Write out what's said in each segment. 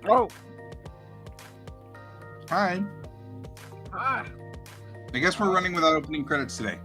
Oh, Hi. hi. I guess we're running without opening credits today.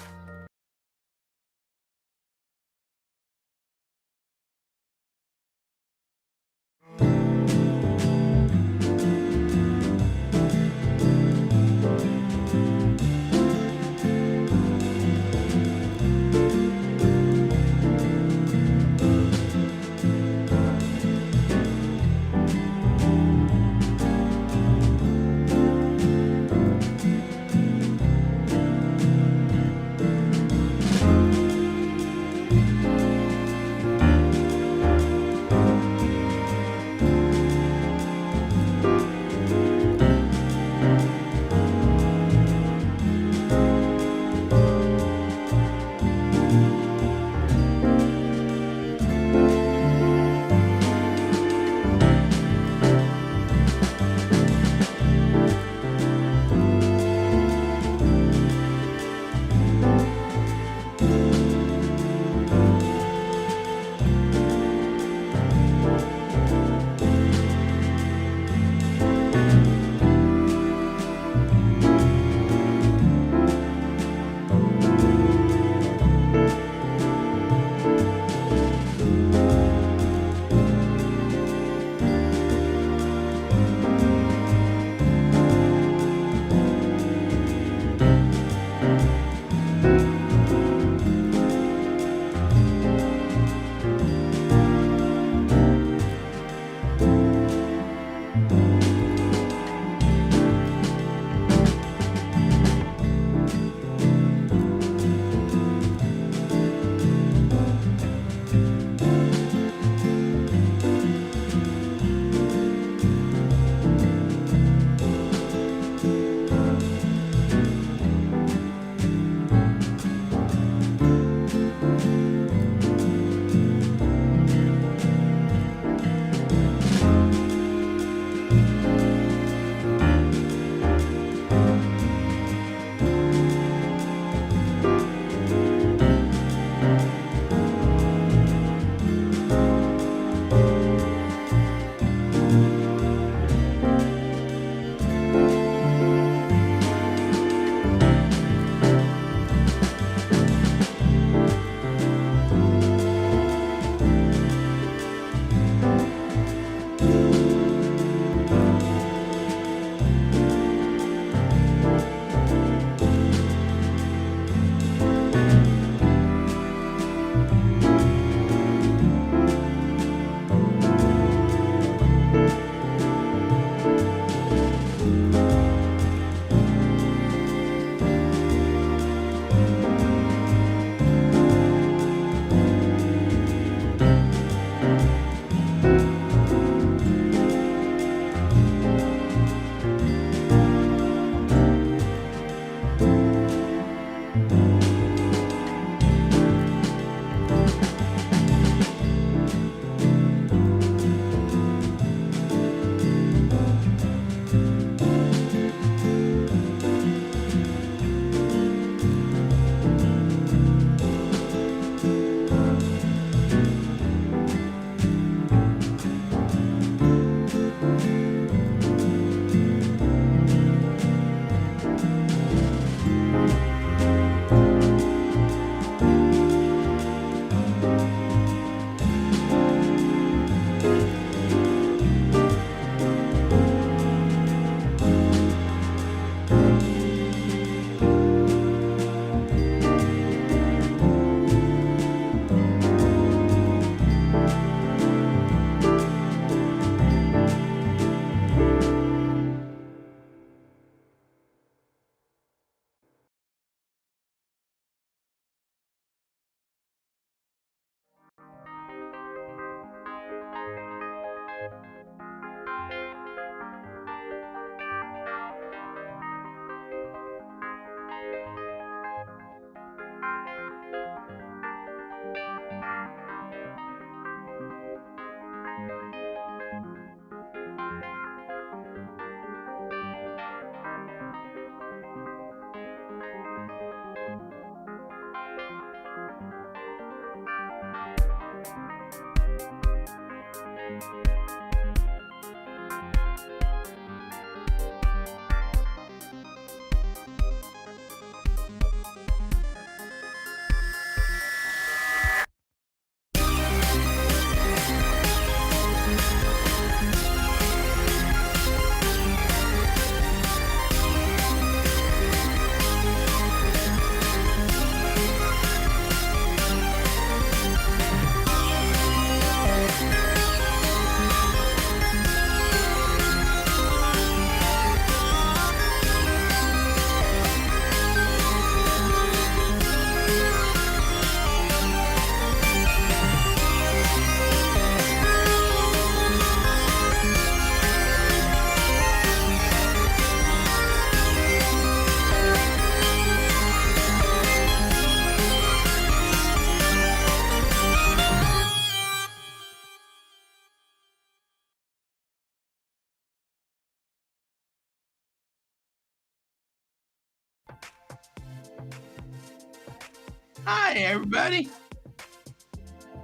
Hi, everybody.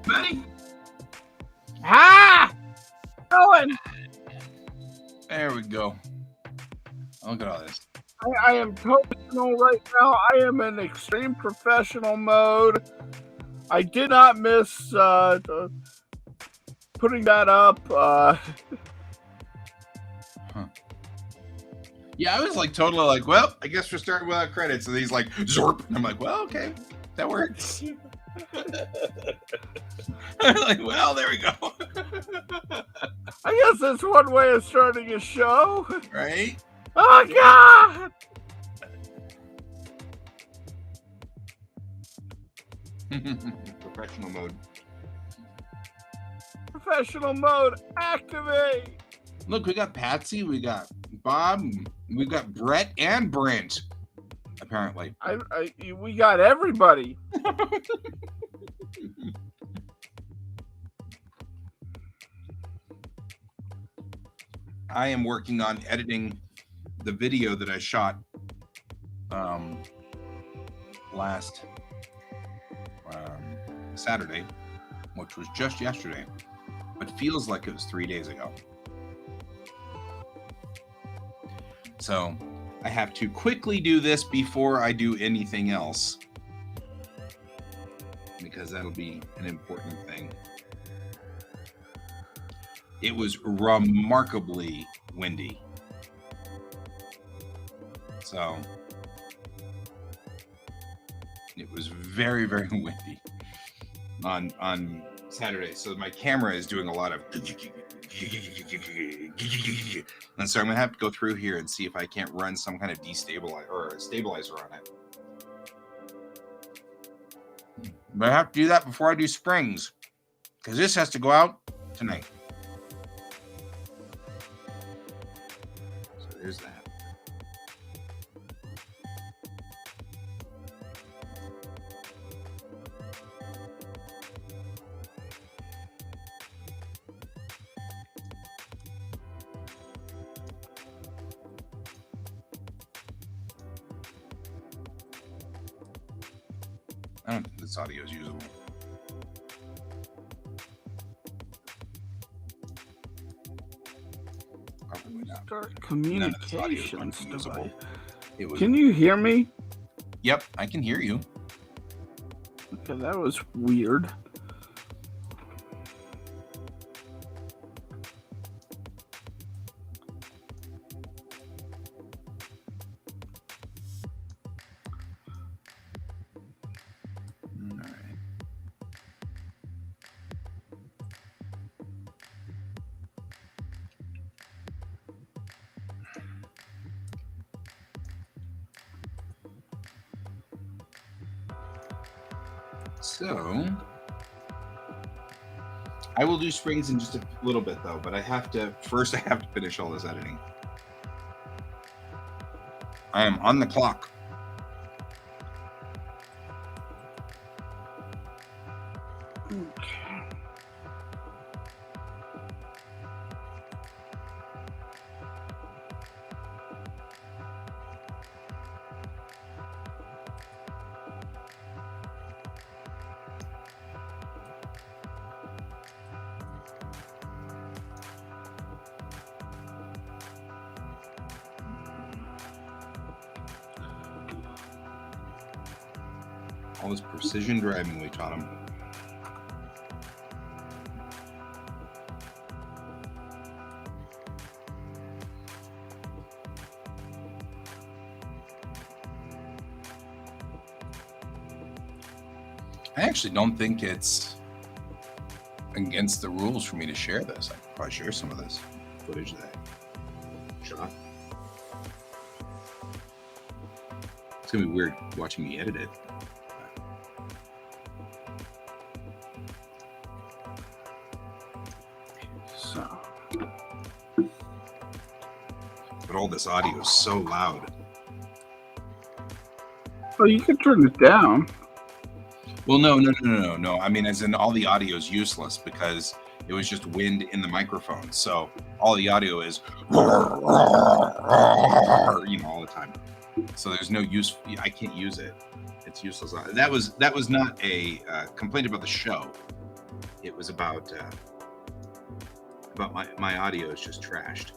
Buddy. Ah! Going. There we go. Look at all this. I am professional right now. I am in extreme professional mode. I did not miss putting that up. Yeah, I was like totally like, well, I guess we're starting without credits. And he's like, zorp. And I'm like, well, okay, that works. I'm like, well, there we go. I guess that's one way of starting a show. Right? Oh, God! Professional mode. Professional mode, activate! Look, we got Patsy, we got Bob, we got Brett and Brent, apparently. We got everybody. I am working on editing the video that I shot last Saturday, which was just yesterday, but feels like it was 3 days ago. So I have to quickly do this before I do anything else, because that'll be an important thing. It was remarkably windy. So it was very, very windy on Saturday. So my camera is doing a lot of, and so I'm gonna have to go through here and see if I can't run some kind of destabilizer or a stabilizer on it. But I have to do that before I do springs, because this has to go out tonight. So there's that. I don't think this audio is usable. Probably not. Start communications device. It was. Can you hear me? Yep, I can hear you. Okay, that was weird. So I will do springs in just a little bit though, but I have to finish all this editing. I am on the clock. All this precision driving we taught him. I actually don't think it's against the rules for me to share this. I could probably share some of this footage that I shot. It's gonna be weird watching me edit it. So, but all this audio is so loud. well, you can turn it down. Well, no. I mean, as in all the audio is useless because it was just wind in the microphone. So all the audio is, all the time. So there's no use. I can't use it. It's useless. That was not a complaint about the show. It was about my audio is just trashed.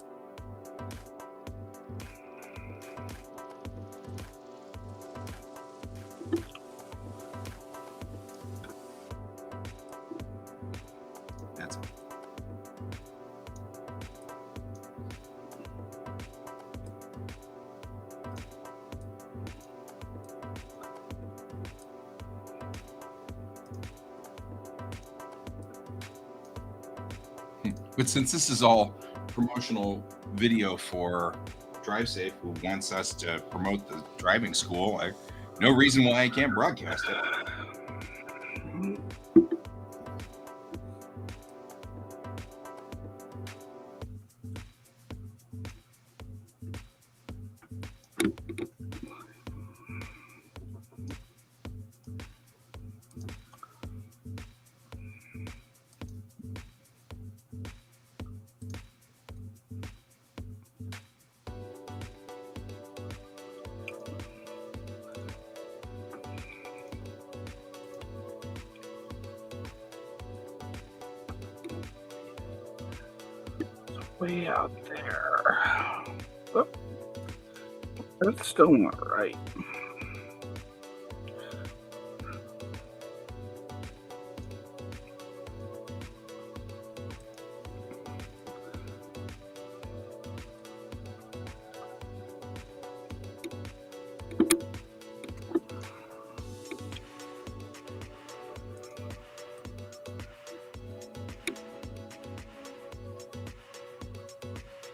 That's all. But since this is all promotional video for DriveSafe, who wants us to promote the driving school, no reason why I can't broadcast it. Way out there. Oh, that's still not right.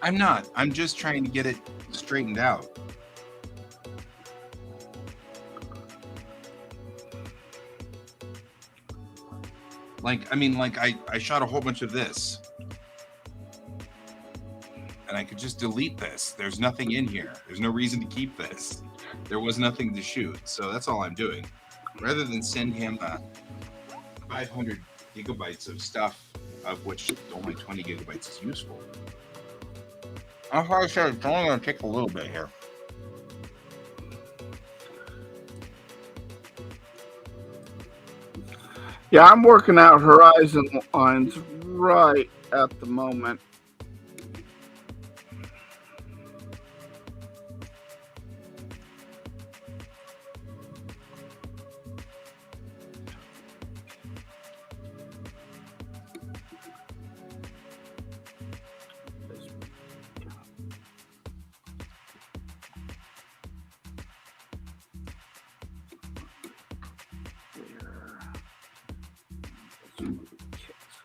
I'm not. I'm just trying to get it straightened out. I shot a whole bunch of this. And I could just delete this. There's nothing in here. There's no reason to keep this. There was nothing to shoot. So that's all I'm doing. Rather than send him 500 gigabytes of stuff, of which only 20 gigabytes is useful. I'm probably sure it's only going to take a little bit here. Yeah, I'm working out horizon lines right at the moment.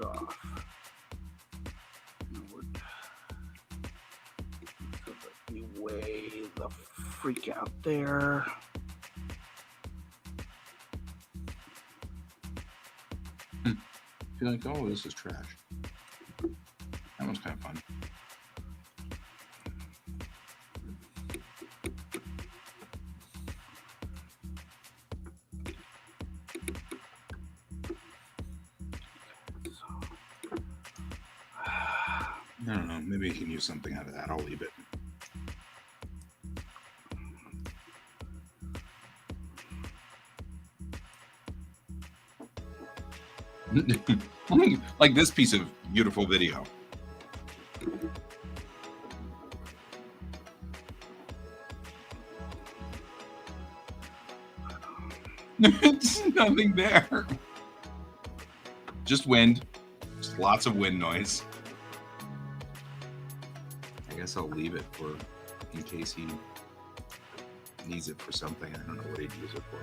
Off. So let me weigh the freak out there. Feel like, oh, this is trash. That one's kind of fun. I don't know. Maybe you can use something out of that. I'll leave it. Like this piece of beautiful video. There's nothing there. Just wind. Just lots of wind noise. I guess I'll leave it for in case he needs it for something. I don't know what he'd use it for.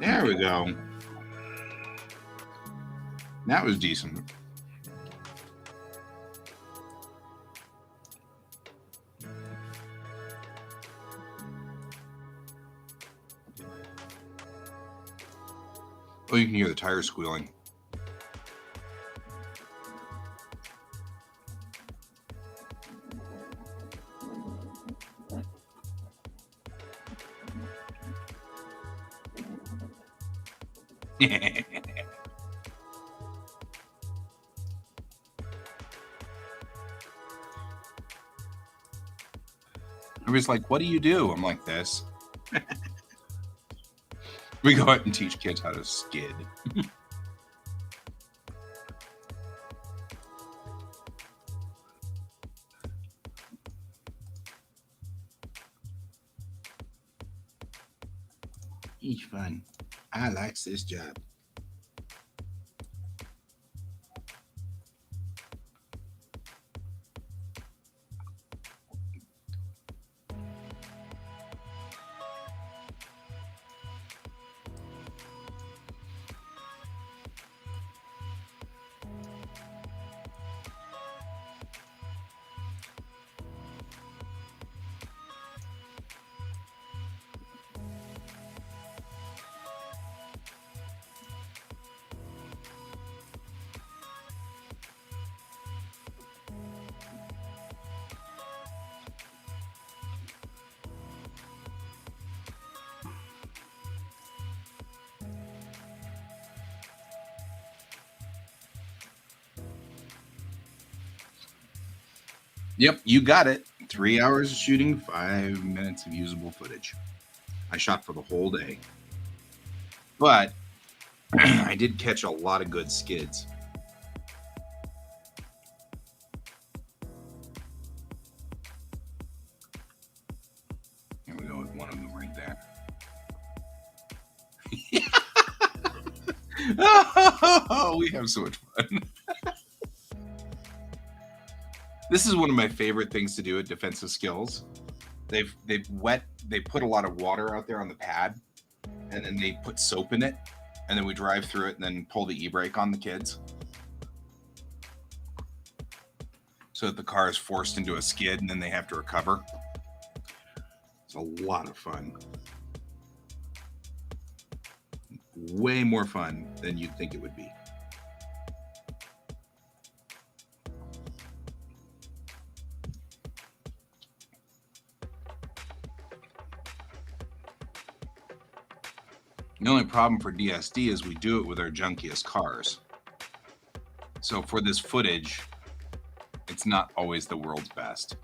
There we go. That was decent. Oh, you can hear the tires squealing. Everybody's like, what do you do? I'm like, this. We go out and teach kids how to skid. It's fun. I like this job. Yep, you got it. 3 hours of shooting, 5 minutes of usable footage. I shot for the whole day. But I did catch a lot of good skids. Here we go with one of them right there. Oh, we have so much fun. This is one of my favorite things to do at defensive skills. They put a lot of water out there on the pad, and then they put soap in it, and then we drive through it and then pull the e-brake on the kids so that the car is forced into a skid and then they have to recover. It's a lot of fun. Way more fun than you'd think it would be. The only problem for DSD is we do it with our junkiest cars. So for this footage, it's not always the world's best.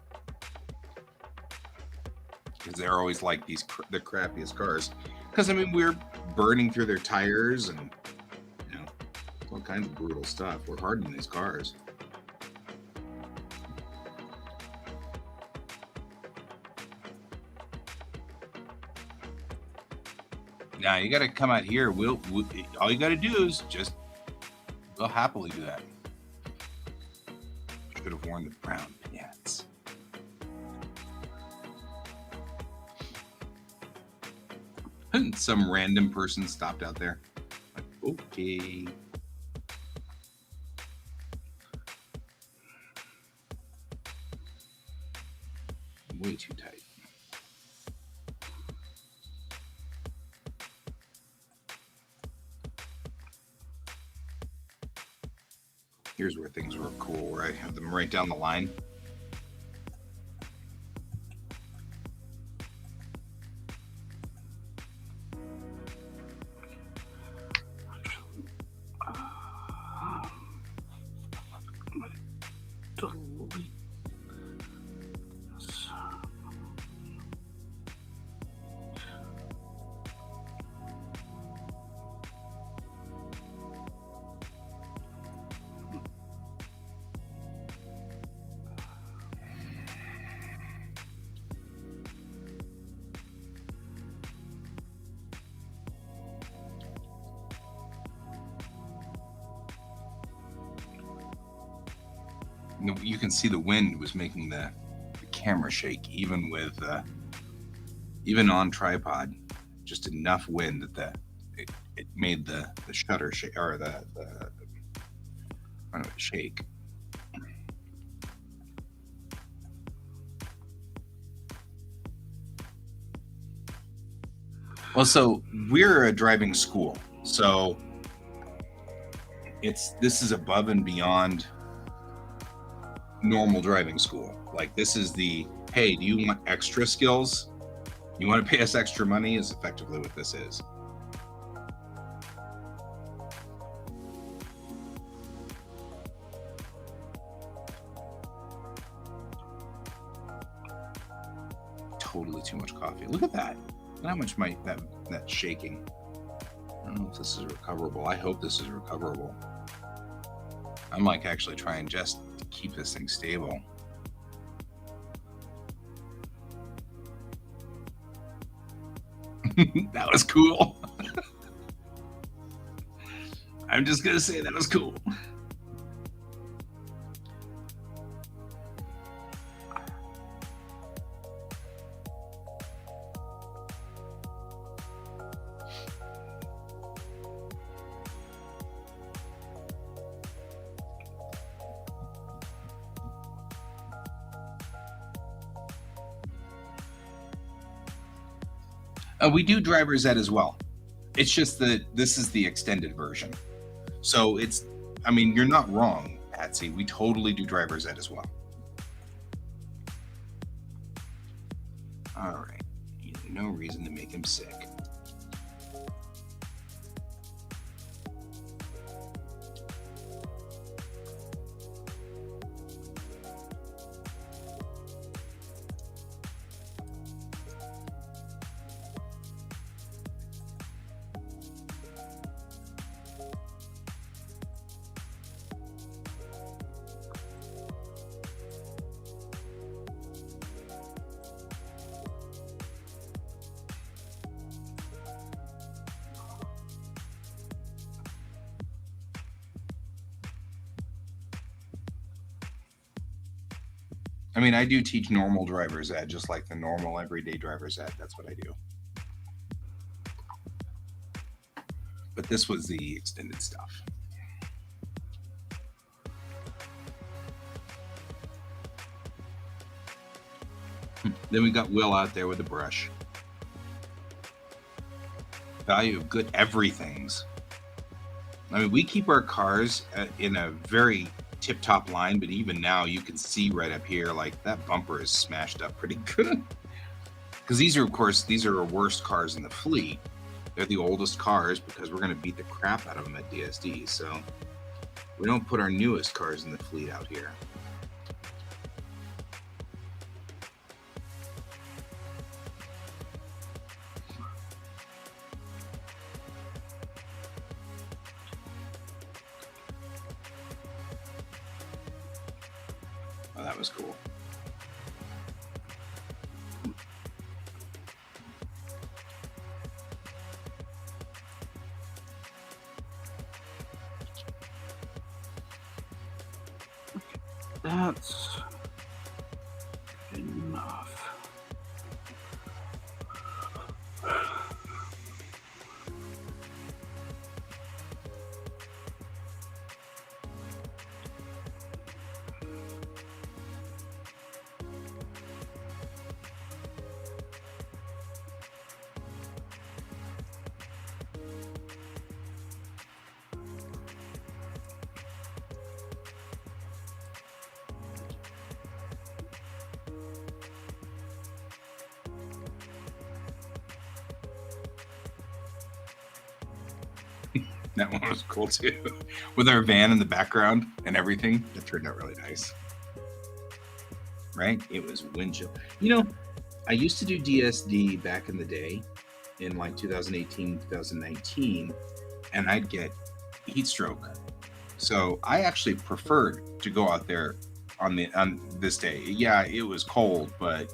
Because they're always like the crappiest cars. Because, I mean, we're burning through their tires and, you know, all kinds of brutal stuff. We're hardening these cars. Now you got to come out here. We'll all you got to do is just, we'll happily do that. Should have worn the brown pants. Some random person stopped out there. Like, okay. Way too tight. Here's where things were cool, where I have them right down the line. You can see the wind was making the camera shake, even with even on tripod. Just enough wind that it made the shutter shake, or the I don't know, shake. Well, so we're a driving school, so this is above and beyond normal driving school. Like, this is the, hey, do you want extra skills? You want to pay us extra money? Is effectively what this is. Totally too much coffee. Look at that. Look how much that's shaking. I don't know if this is recoverable. I hope this is recoverable. I'm like actually trying just to keep this thing stable. That was cool. I'm just gonna say that was cool. We do driver's ed as well. It's just that this is the extended version. So it's, I mean, you're not wrong, Patsy. We totally do driver's ed as well. All right. No reason to make him sick. I mean, I do teach normal driver's ed, just like the normal everyday driver's ed. That's what I do. But this was the extended stuff. Then we got Will out there with the brush. Value of good everythings. I mean, we keep our cars in a very tip-top line, but even now you can see right up here, like, that bumper is smashed up pretty good. Because these are, of course, these are our worst cars in the fleet. They're the oldest cars because we're going to beat the crap out of them at DSD. So we don't put our newest cars in the fleet out here. Oh, that was cool. That's enough. That one was cool too. With our van in the background and everything. That turned out really nice. Right? It was wind chill. You know, I used to do DSD back in the day in like 2018, 2019, and I'd get heat stroke. So I actually preferred to go out there on this day. Yeah, it was cold, but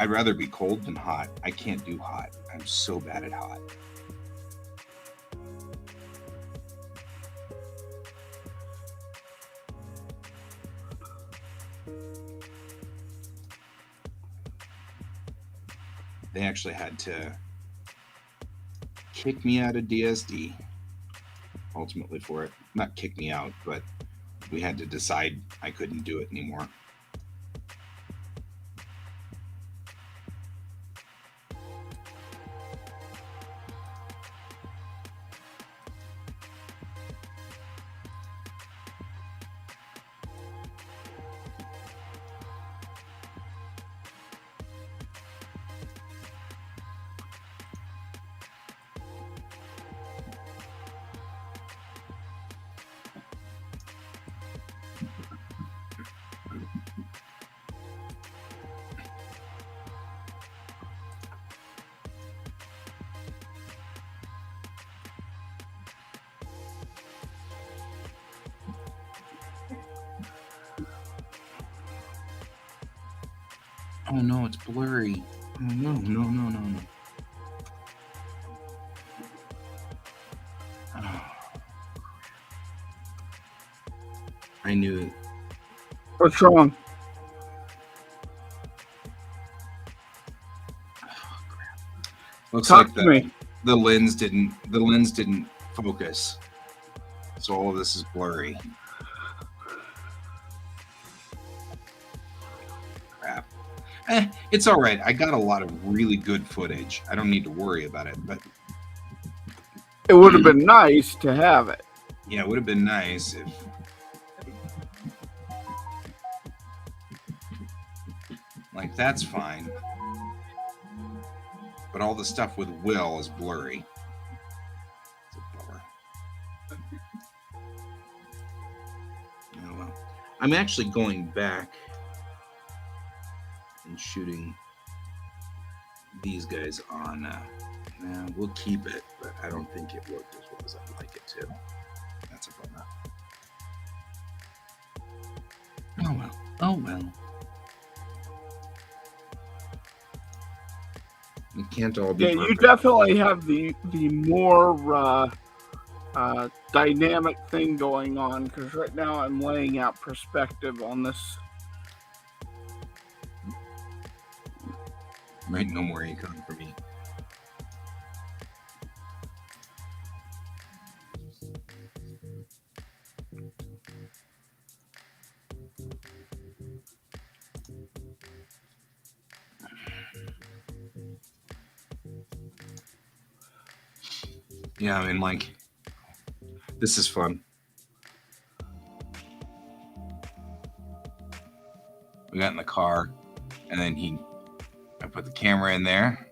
I'd rather be cold than hot. I can't do hot. I'm so bad at hot. They actually had to kick me out of DSD ultimately for it. Not kick me out, but we had to decide I couldn't do it anymore. Oh no, it's blurry. Oh no. Oh. I knew it. What's wrong? Looks Talk like to me. the lens didn't focus. So all of this is blurry. Crap. It's all right. I got a lot of really good footage. I don't need to worry about it, but It would have been nice to have it. yeah, it would have been nice if like that's fine. But all the stuff with Will is blurry. It's a bummer. Oh well. I'm actually going back and shooting these guys on we'll keep it, but I don't think it worked as well as I'd like it to. That's a bummer. Oh well. Oh well. It can't all be Yeah, you perfect. definitely have the more dynamic thing going on, because right now I'm laying out perspective on this. Right, no more econ for me. Yeah, I mean, like, this is fun. We got in the car, and then I put the camera in there,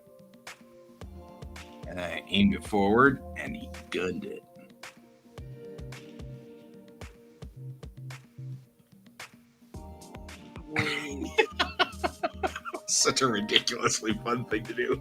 and I aimed it forward, and he gunned it. Such a ridiculously fun thing to do.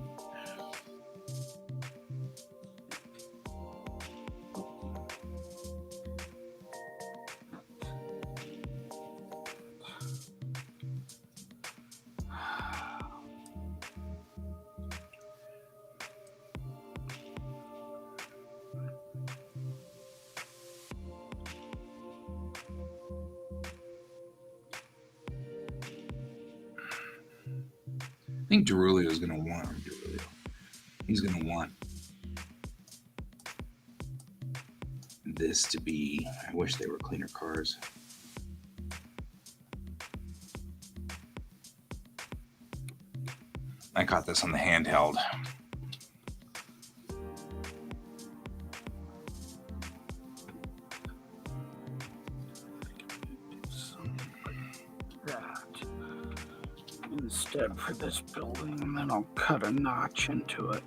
I think Derulio's going to want He's going to want this to be. I wish they were cleaner cars. I caught this on the handheld. Instead for this building, and then I'll cut a notch into it.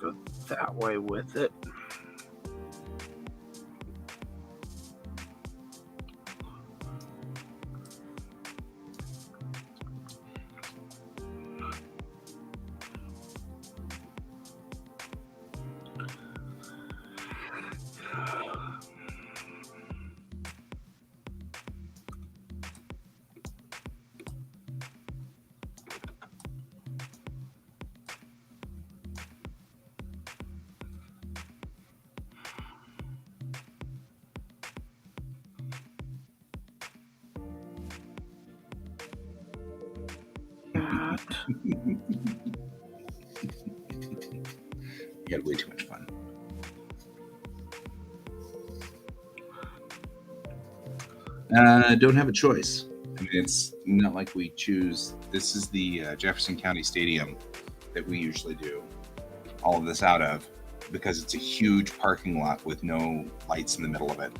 Go that way with it. We had way too much fun. Don't have a choice. I mean, it's not like we choose. This is the Jefferson County Stadium that we usually do all of this out of, because it's a huge parking lot with no lights in the middle of it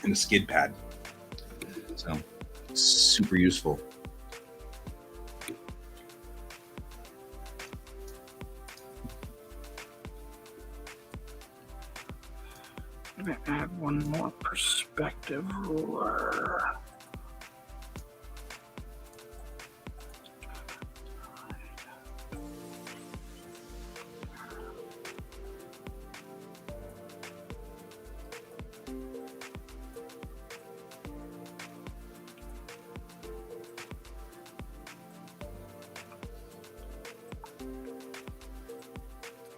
and a skid pad. So super useful. I'm going to add one more perspective ruler.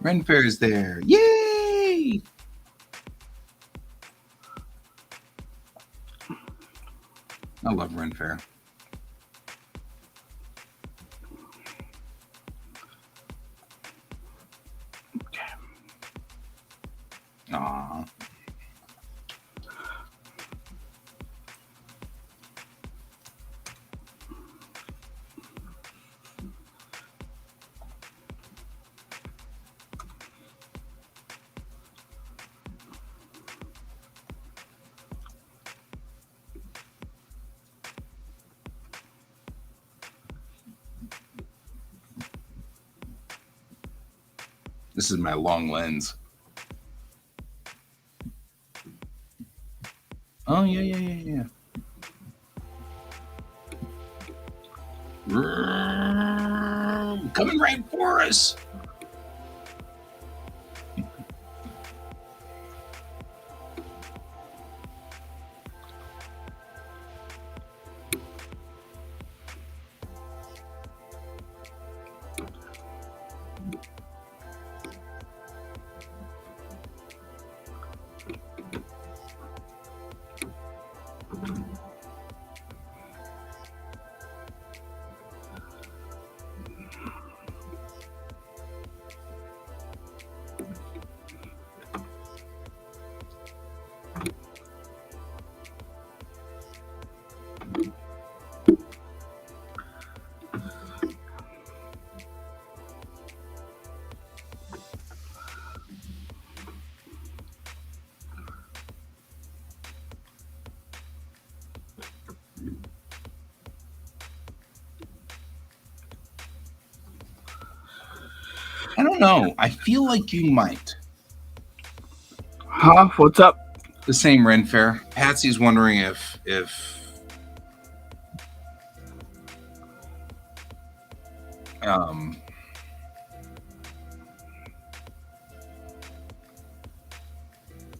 Ren Fair is there. Yay! I love Ren Fair. Aww. This is my long lens. Oh, yeah. Coming right for us. I don't know. I feel like you might. Huh? What's up? The same Ren Fair. Patsy's wondering if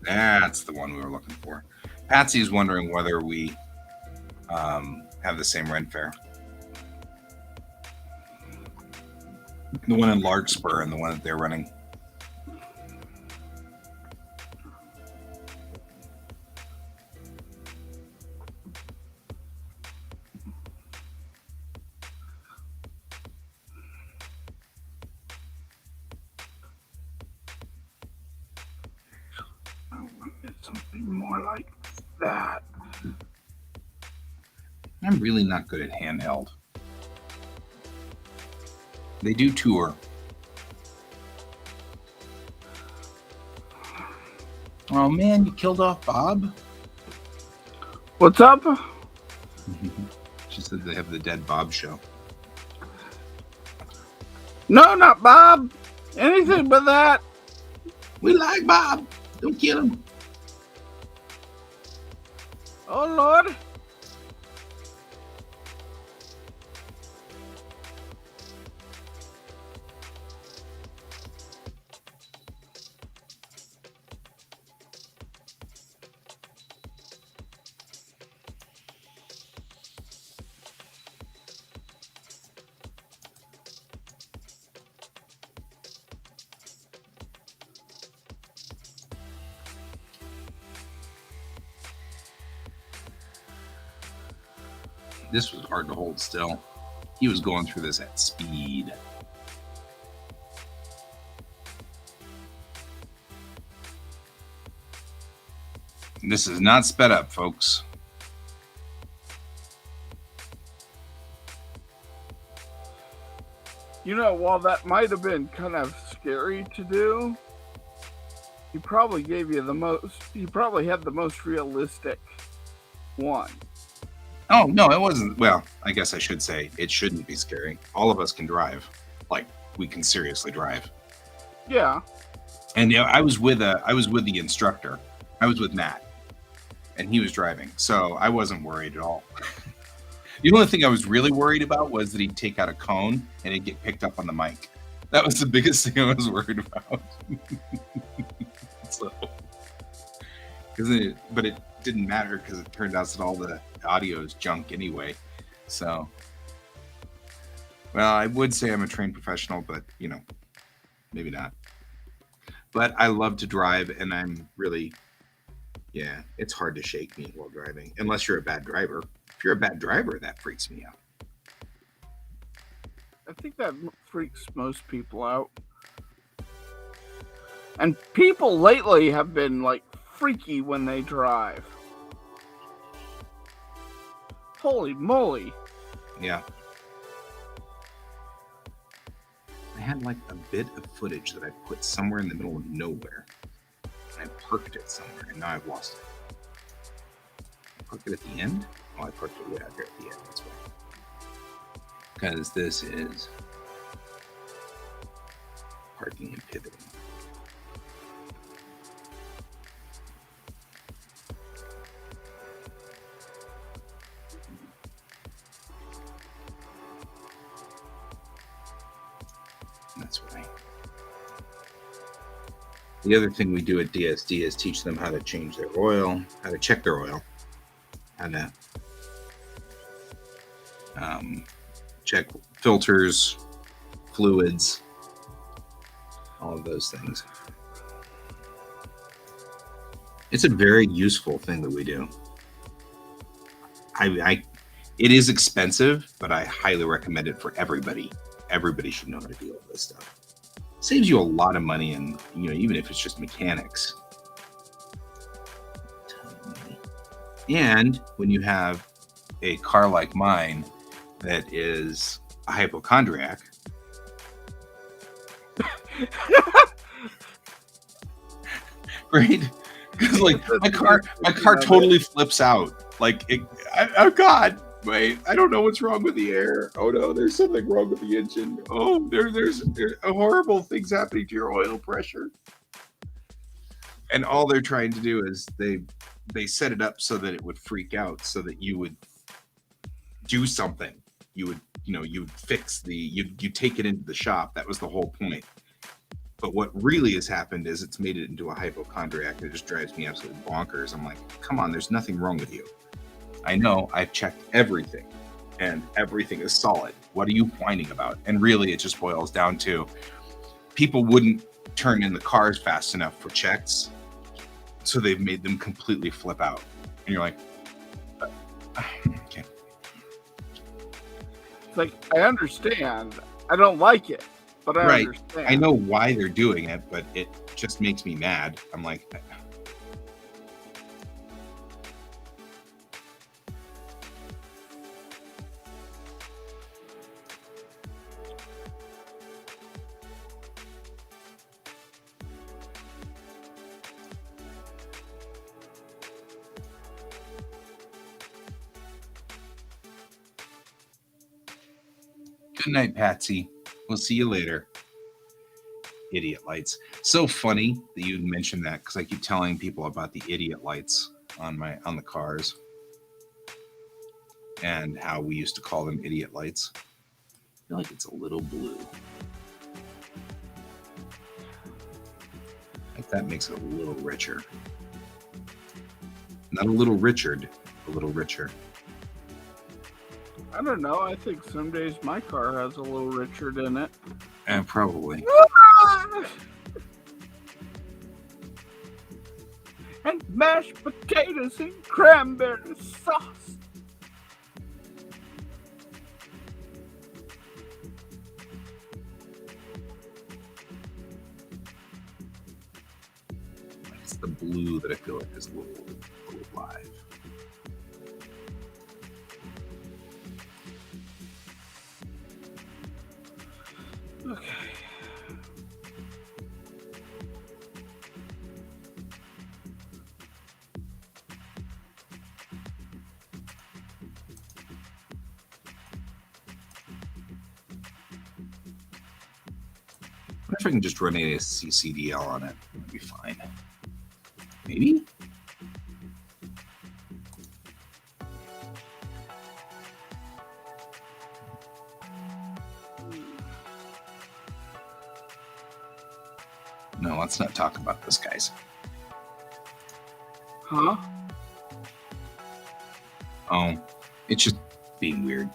that's the one we were looking for. Patsy's wondering whether we have the same Ren Fair. The one in Larkspur and the one that they're running. Something more like that. I'm really not good at handheld. They do tour. Oh man, you killed off Bob? What's up? She said they have the Dead Bob show. No, not Bob. Anything but that. We like Bob. Don't kill him. Oh, Lord. This was hard to hold still. He was going through this at speed. This is not sped up, folks. You know, while that might have been kind of scary to do, he probably gave you the most. He probably had the most realistic one. Oh no, it wasn't. Well, I guess I should say it shouldn't be scary. All of us can drive. Like, we can seriously drive. Yeah. And I was with the instructor. I was with Matt, and he was driving, so I wasn't worried at all. The only thing I was really worried about was that he'd take out a cone and it'd get picked up on the mic. That was the biggest thing I was worried about. So, but it didn't matter because it turned out that all the audio is junk anyway. So, well, I would say I'm a trained professional, but maybe not. But I love to drive, and I'm really, it's hard to shake me while driving, unless you're a bad driver. If you're a bad driver, that freaks me out. I think that freaks most people out. And people lately have been like freaky when they drive. Holy moly. Yeah. I had like a bit of footage that I put somewhere in the middle of nowhere. And I parked it somewhere, and now I've lost it. I parked it at the end? Oh, I parked it way out here at the end. That's why. Because this is parking and pivoting. That's why. The other thing we do at DSD is teach them how to change their oil, how to check their oil, how to check filters, fluids, all of those things. It's a very useful thing that we do. It is expensive, but I highly recommend it for everybody. Everybody should know how to deal with this stuff. Saves you a lot of money, and even if it's just mechanics. And when you have a car like mine that is a hypochondriac, right? Because like my car totally flips out. Like, oh God, wait, I don't know what's wrong with the air. Oh no, there's something wrong with the engine. Oh, there's horrible things happening to your oil pressure. And all they're trying to do is they set it up so that it would freak out, so that you would do something. You would you fix you take it into the shop. That was the whole point. But what really has happened is it's made it into a hypochondriac that just drives me absolutely bonkers. I'm like, come on, there's nothing wrong with you. I know I've checked everything and everything is solid. What are you whining about? And really, it just boils down to people wouldn't turn in the cars fast enough for checks. So they've made them completely flip out. And you're like, okay. It's like, I understand. I don't like it, but I understand. I know why they're doing it, but it just makes me mad. I'm like, good night, Patsy. We'll see you later. Idiot lights. So funny that you mentioned that, because I keep telling people about the idiot lights on the cars and how we used to call them idiot lights. I feel like it's a little blue. Like that makes it a little richer. Not a little Richard, a little richer. I don't know. I think some days my car has a little Richard in it. And probably. And mashed potatoes and cranberry sauce. It's the blue that I feel like is a little live. Okay. I wonder if I can just run a CCDL on it. It'll be fine. Maybe? No, let's not talk about this, guys. Huh? Oh, it's just being weird.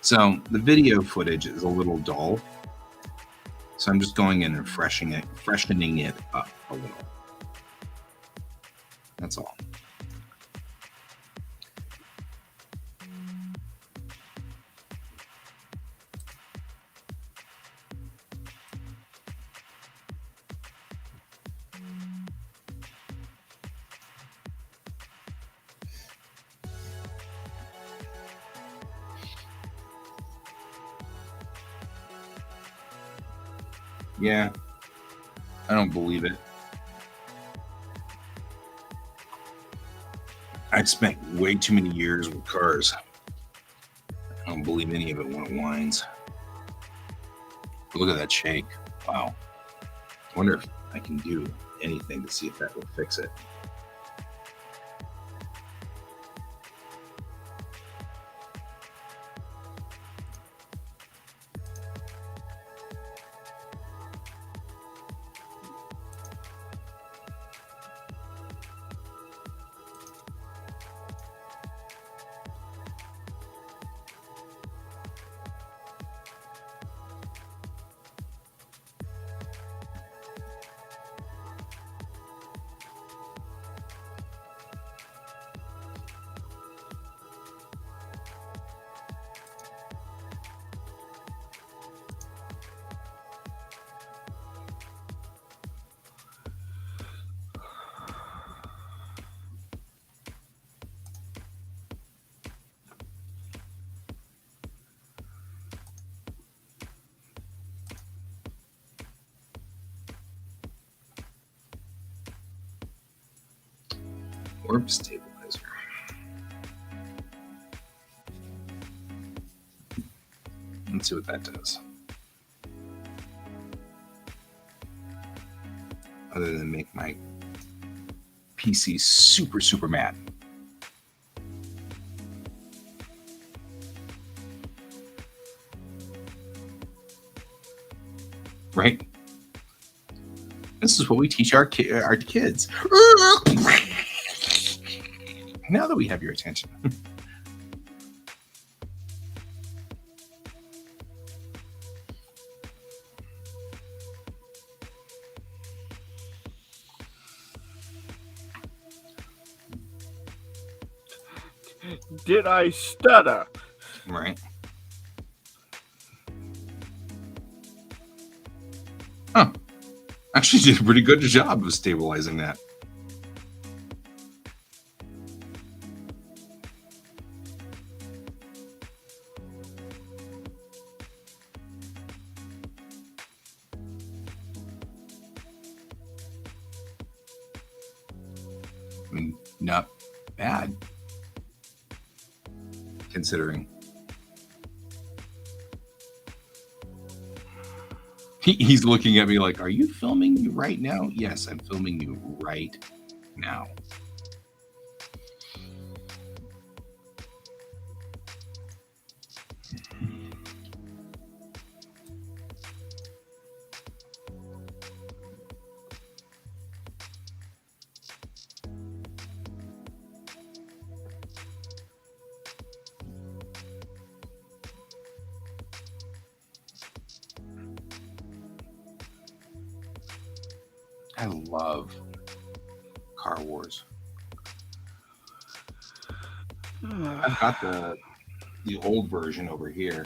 So the video footage is a little dull. So I'm just going in and freshening it up a little. That's all. Yeah, I don't believe it. I've spent way too many years with cars. I don't believe any of it when it whines. But look at that shake. Wow. I wonder if I can do anything to see if that will fix it. Warp stabilizer. Let's see what that does. Other than make my PC super, super mad. Right? This is what we teach our kids. Now that we have your attention. Did I stutter? Right. Huh. Actually did a pretty good job of stabilizing that. I mean, not bad, considering. He's looking at me like, are you filming me right now? Yes, I'm filming you right now. I love Car Wars. I've got the the old version over here,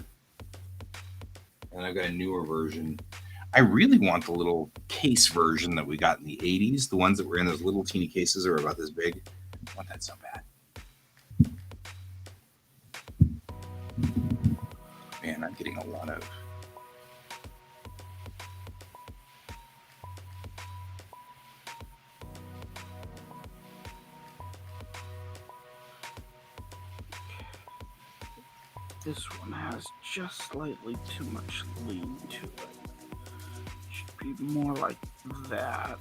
and I've got a newer version. I really want the little case version that we got in the 80s, the ones that were in those little teeny cases that were about this big. I want that so bad. Man, I'm getting a lot of... This one has just slightly too much lean to it. Should be more like that.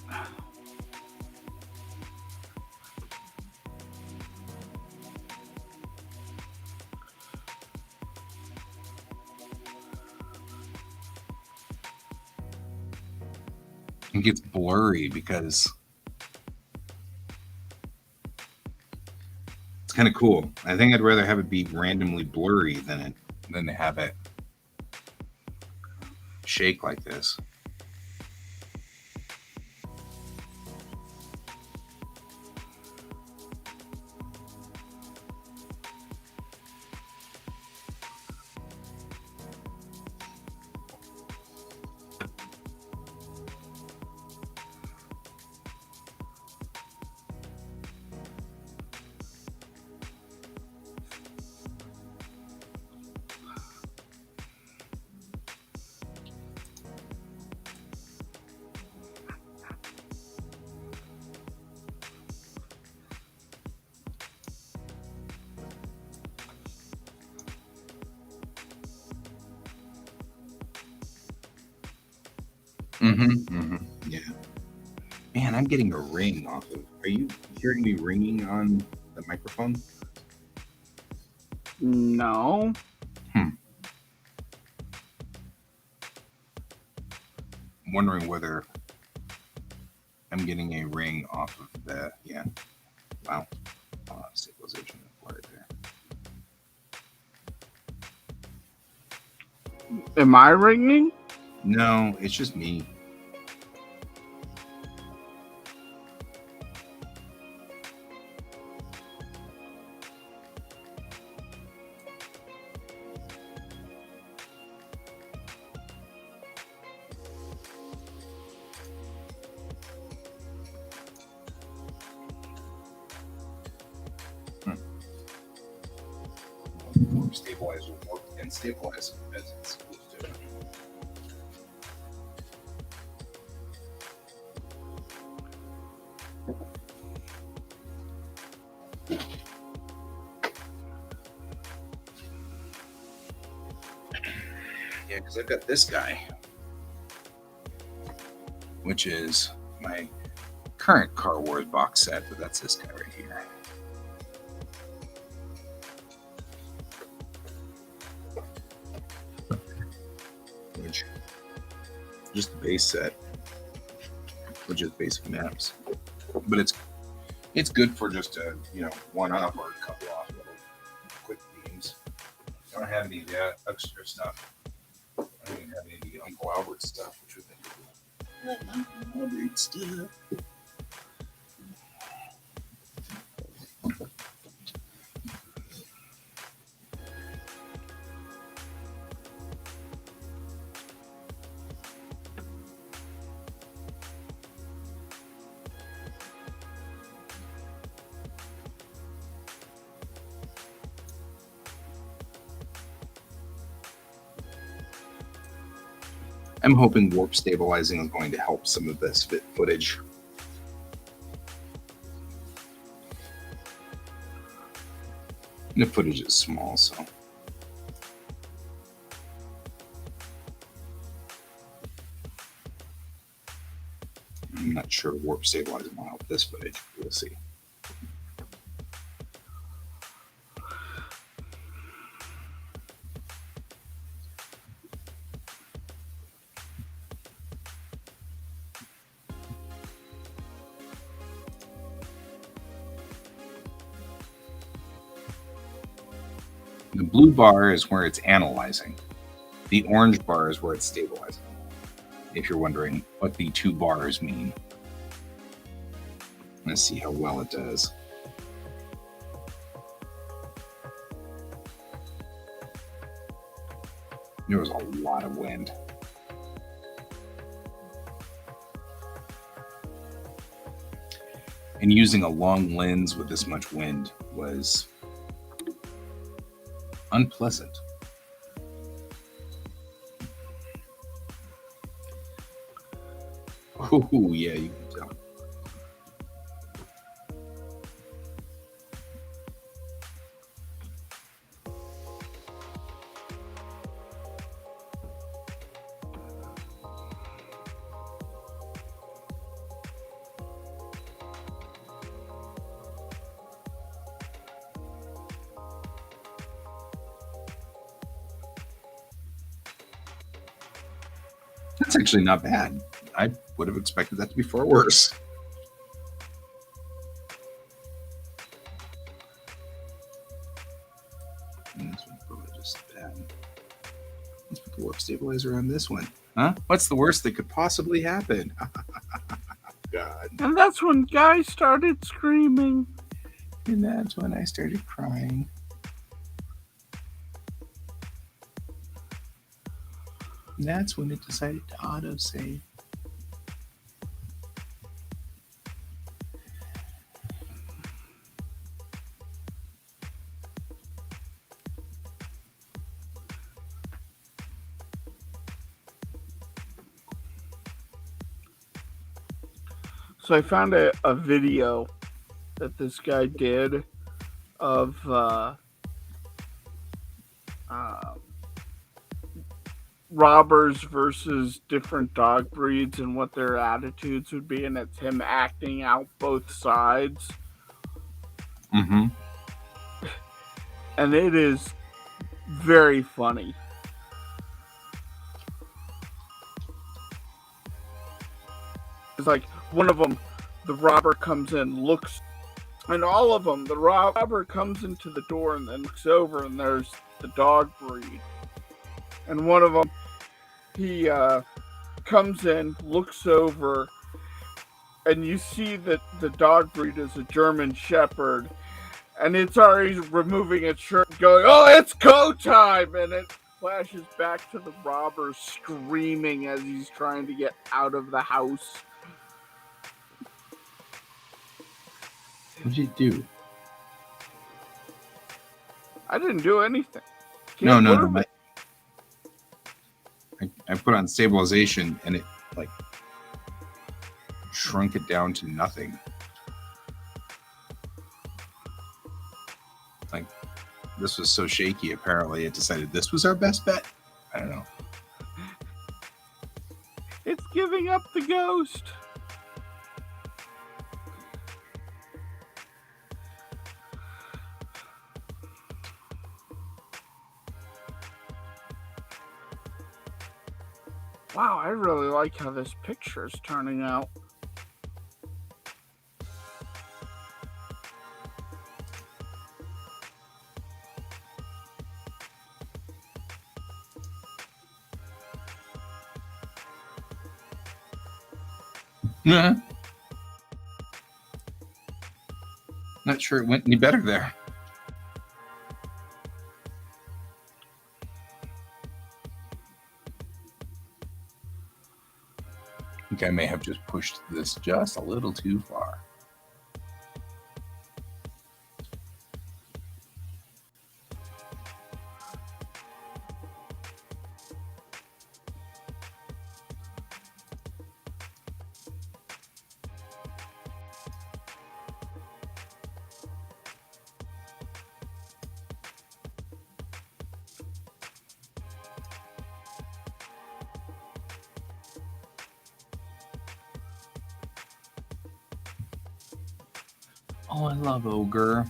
It gets blurry because it's kind of cool. I think I'd rather have it be randomly blurry than to have it shake like this. Yeah. Man, I'm getting a ring off of... Are you hearing me ringing on the microphone? No. I'm wondering whether I'm getting a ring off of that. Yeah. Wow. Stabilization right there. Am I ringing? No, it's just me. Stabilize will work and stabilize as it's supposed to. Yeah, because I've got this guy, which is my current Car Wars box set, but that's this guy right here. Which just the base set, which is basic maps, but it's good for just a one up or a couple off little quick themes. I don't have any of that extra stuff. I don't even have any of the Uncle Albert stuff, which would be cool. Uncle Albert stuff. I'm hoping warp stabilizing is going to help some of this footage. And the footage is small, so. I'm not sure warp stabilizing will help this footage. We'll see. The blue bar is where it's analyzing. The orange bar is where it's stabilizing. If you're wondering what the two bars mean. Let's see how well it does. There was a lot of wind. And using a long lens with this much wind was unpleasant. Oh, yeah, you can tell. That's actually not bad. I would have expected that to be far worse. And this one's probably just bad. Let's put the warp stabilizer on this one. Huh? What's the worst that could possibly happen? God. And that's when Guy started screaming. And that's when I started crying. And that's when it decided to autosave. So I found a video that this guy did of robbers versus different dog breeds and what their attitudes would be, and it's him acting out both sides. Mm-hmm. And it is very funny. It's like one of them, the robber comes in, looks, and all of them, the robber comes into the door and then looks over, and there's the dog breed. And one of them, he comes in, looks over, and you see that the dog breed is a German Shepherd, and it's already removing its shirt, going, "Oh, it's go time!" And it flashes back to the robber screaming as he's trying to get out of the house. What'd you do? I didn't do anything. No. I put on stabilization and it like shrunk it down to nothing. Like this was so shaky, apparently it decided this was our best bet. I don't know. It's giving up the ghost. Wow, I really like how this picture is turning out. Yeah. Not sure it went any better there. I think I may have just pushed this just a little too far. Oh, I love Ogre.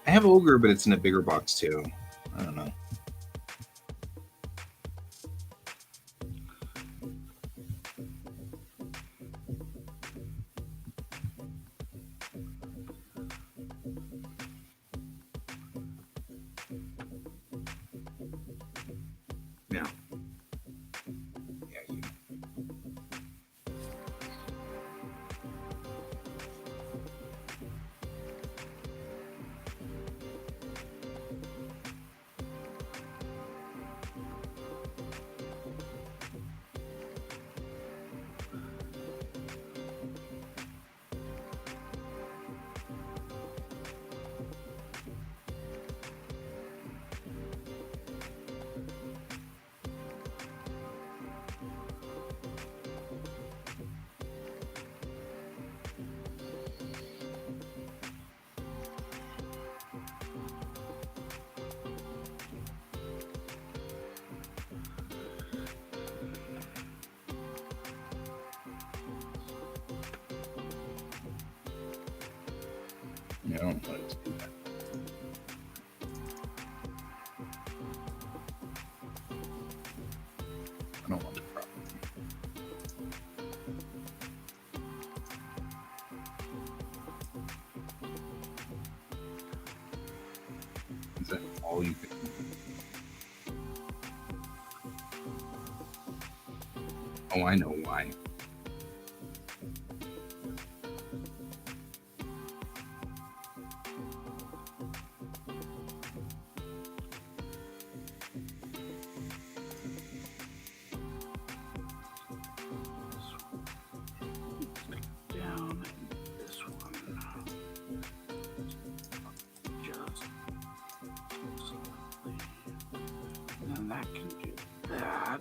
I have Ogre, but it's in a bigger box too. I don't know. Now. Yeah, you. Yeah, I don't want it to do that. I don't want the problem. Is that all you can? Oh, I know why. Down this one. Just slowly. And then that can do that.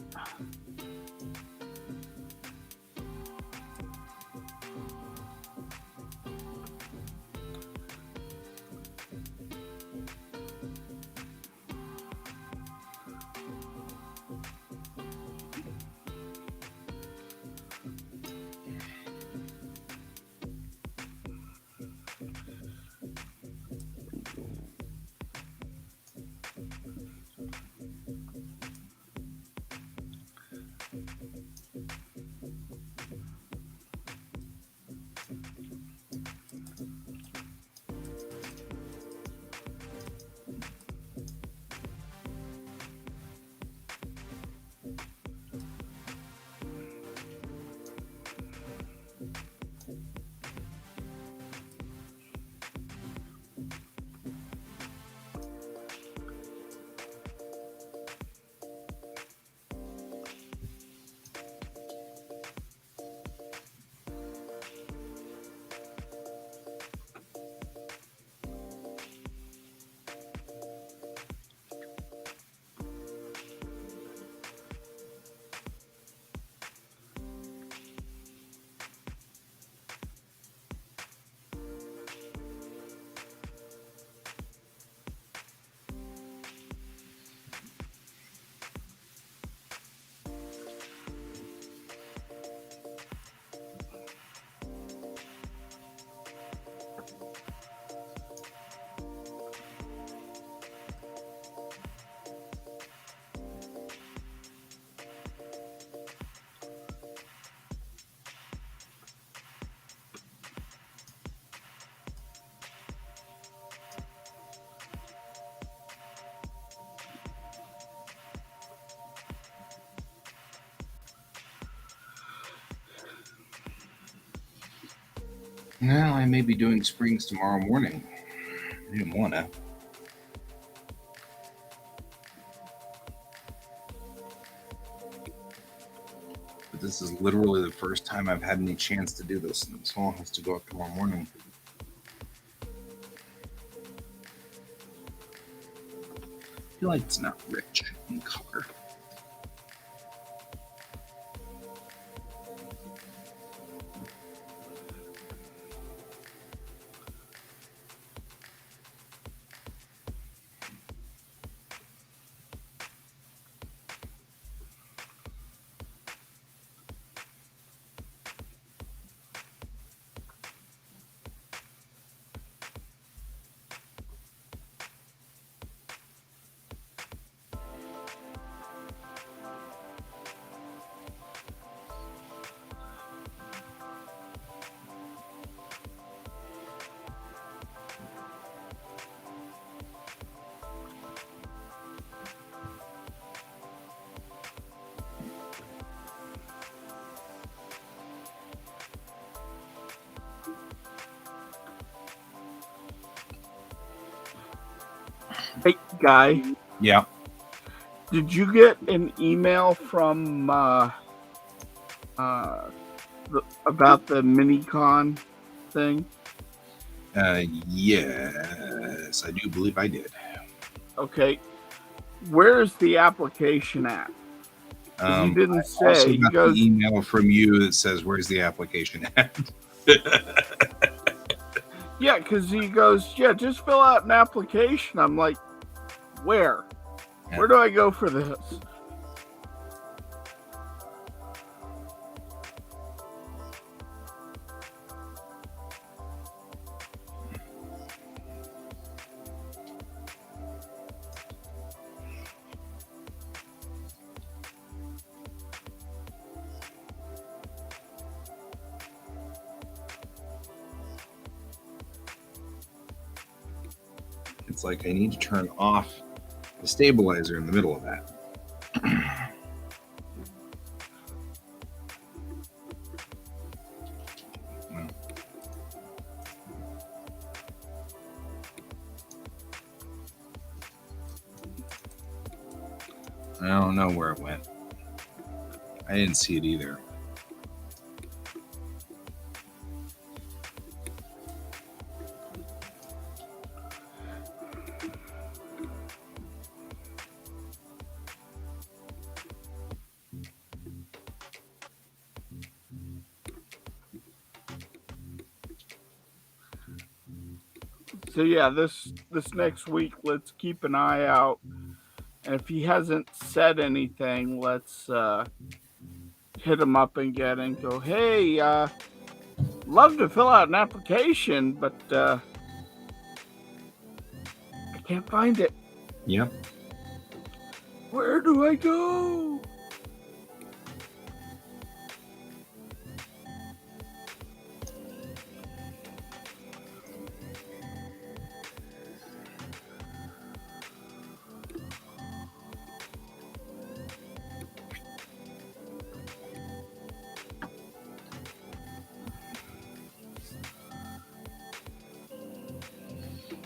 Well, I may be doing springs tomorrow morning. I didn't want to. But this is literally the first time I've had any chance to do this, and this all has to go up tomorrow morning. I feel like it's not rich in color. Hey, guy. Yeah. Did you get an email from about the mini-con thing? Yes, I do believe I did. Okay. Where's the application at? He didn't say. Also He got goes, the email from you that says, "Where's the application at?" yeah, because he goes, yeah, just fill out an application. I'm like, where? Yeah. Where do I go for this? It's like I need to turn off the stabilizer in the middle of that. I don't know where it went. I didn't see it either. So yeah, this next week, let's keep an eye out, and if he hasn't said anything, let's hit him up again and go, hey, love to fill out an application, but I can't find it. Yep. Where do I go?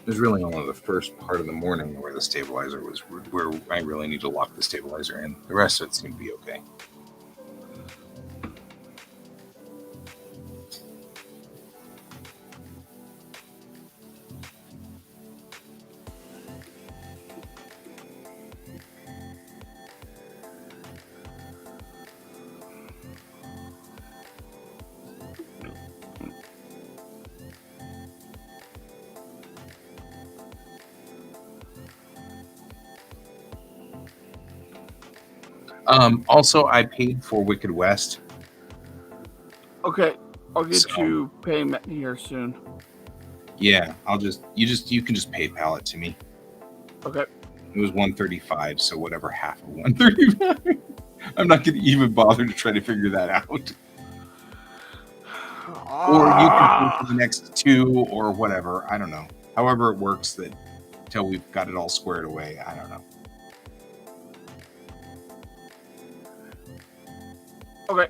It was really only the first part of the morning where the stabilizer was, where I really need to lock the stabilizer in. The rest of it seemed to be okay. Also, I paid for Wicked West. Okay, I'll get you payment here soon. Yeah, you can just PayPal it to me. Okay. It was $135, so whatever half of $135. I'm not going to even bother to try to figure that out. Or you can pay for the next two or whatever. I don't know. However it works that until we've got it all squared away. I don't know. Okay.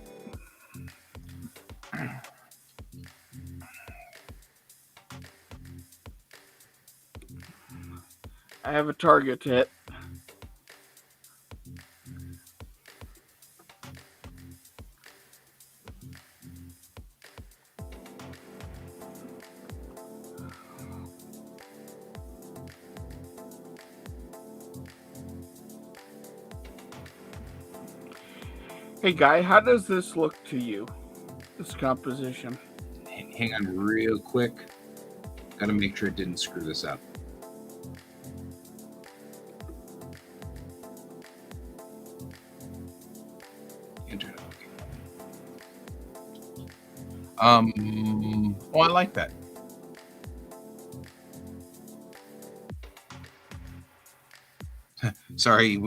I have a target to hit. Hey guy, how does this look to you? This composition. Hang on real quick. Got to make sure it didn't screw this up. Oh, I like that. Sorry,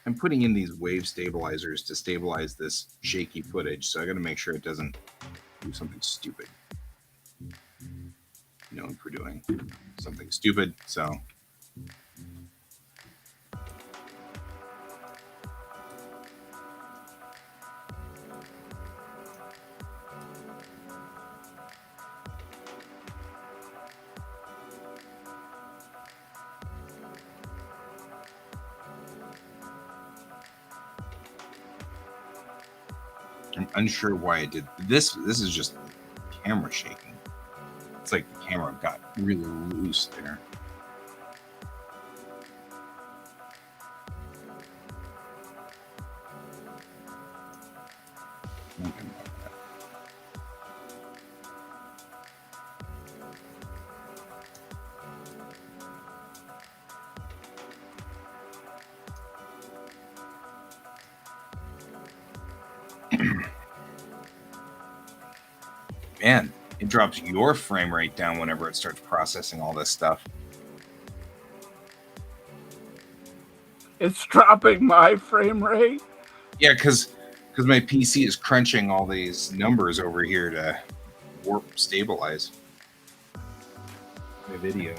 I'm putting in these wave stabilizers to stabilize this shaky footage, so I got to make sure it doesn't do something stupid. Known for doing something stupid, so. I'm unsure why I did this. This is just camera shaking. It's like the camera got really loose there. Man, it drops your frame rate down whenever it starts processing all this stuff. It's dropping my frame rate? Yeah, because my PC is crunching all these numbers over here to warp stabilize my video.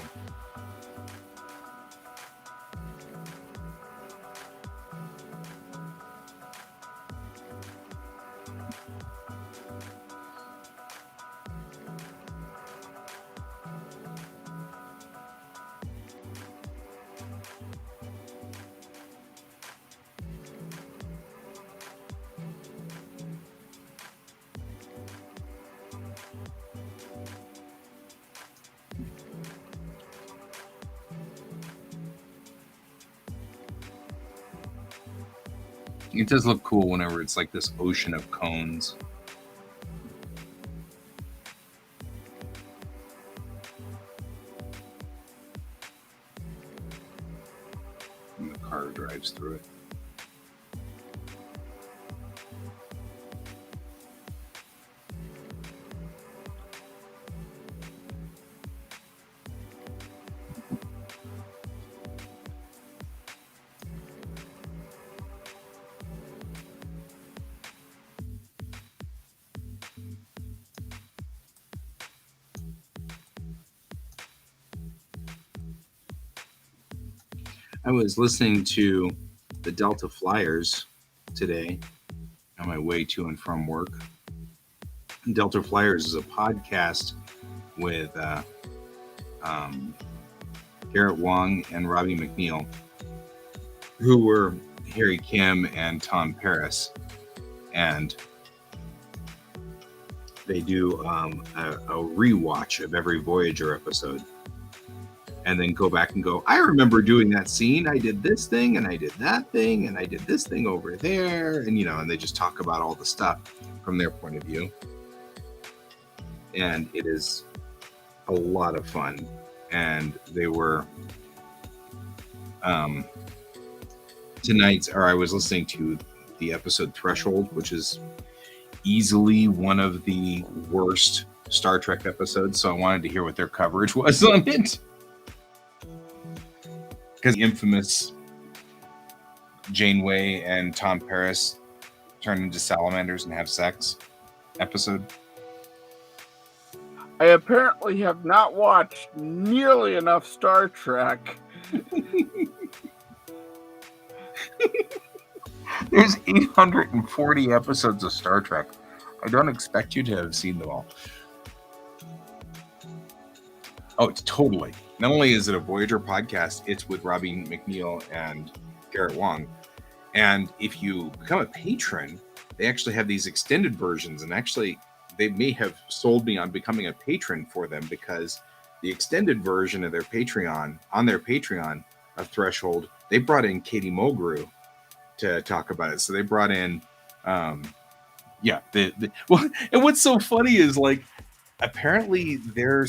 It does look cool whenever it's like this ocean of cones. And the car drives through it. I was listening to the Delta Flyers today on my way to and from work. Delta Flyers is a podcast with Garrett Wang and Robbie McNeil, who were Harry Kim and Tom Paris. And they do a rewatch of every Voyager episode. And then go back and go, I remember doing that scene. I did this thing and I did that thing and I did this thing over there. And, and they just talk about all the stuff from their point of view. And it is a lot of fun. And they were I was listening to the episode Threshold, which is easily one of the worst Star Trek episodes. So I wanted to hear what their coverage was on it. Because the infamous Janeway and Tom Paris turn into salamanders and have sex episode. I apparently have not watched nearly enough Star Trek. There's 840 episodes of Star Trek. I don't expect you to have seen them all. Oh, it's totally. Not only is it a Voyager podcast, it's with Robbie McNeil and Garrett Wang. And if you become a patron, they actually have these extended versions. And actually, they may have sold me on becoming a patron for them, because the extended version of their Patreon, of Threshold, they brought in Katie Mulgrew to talk about it. So they brought in, and what's so funny is, like, apparently their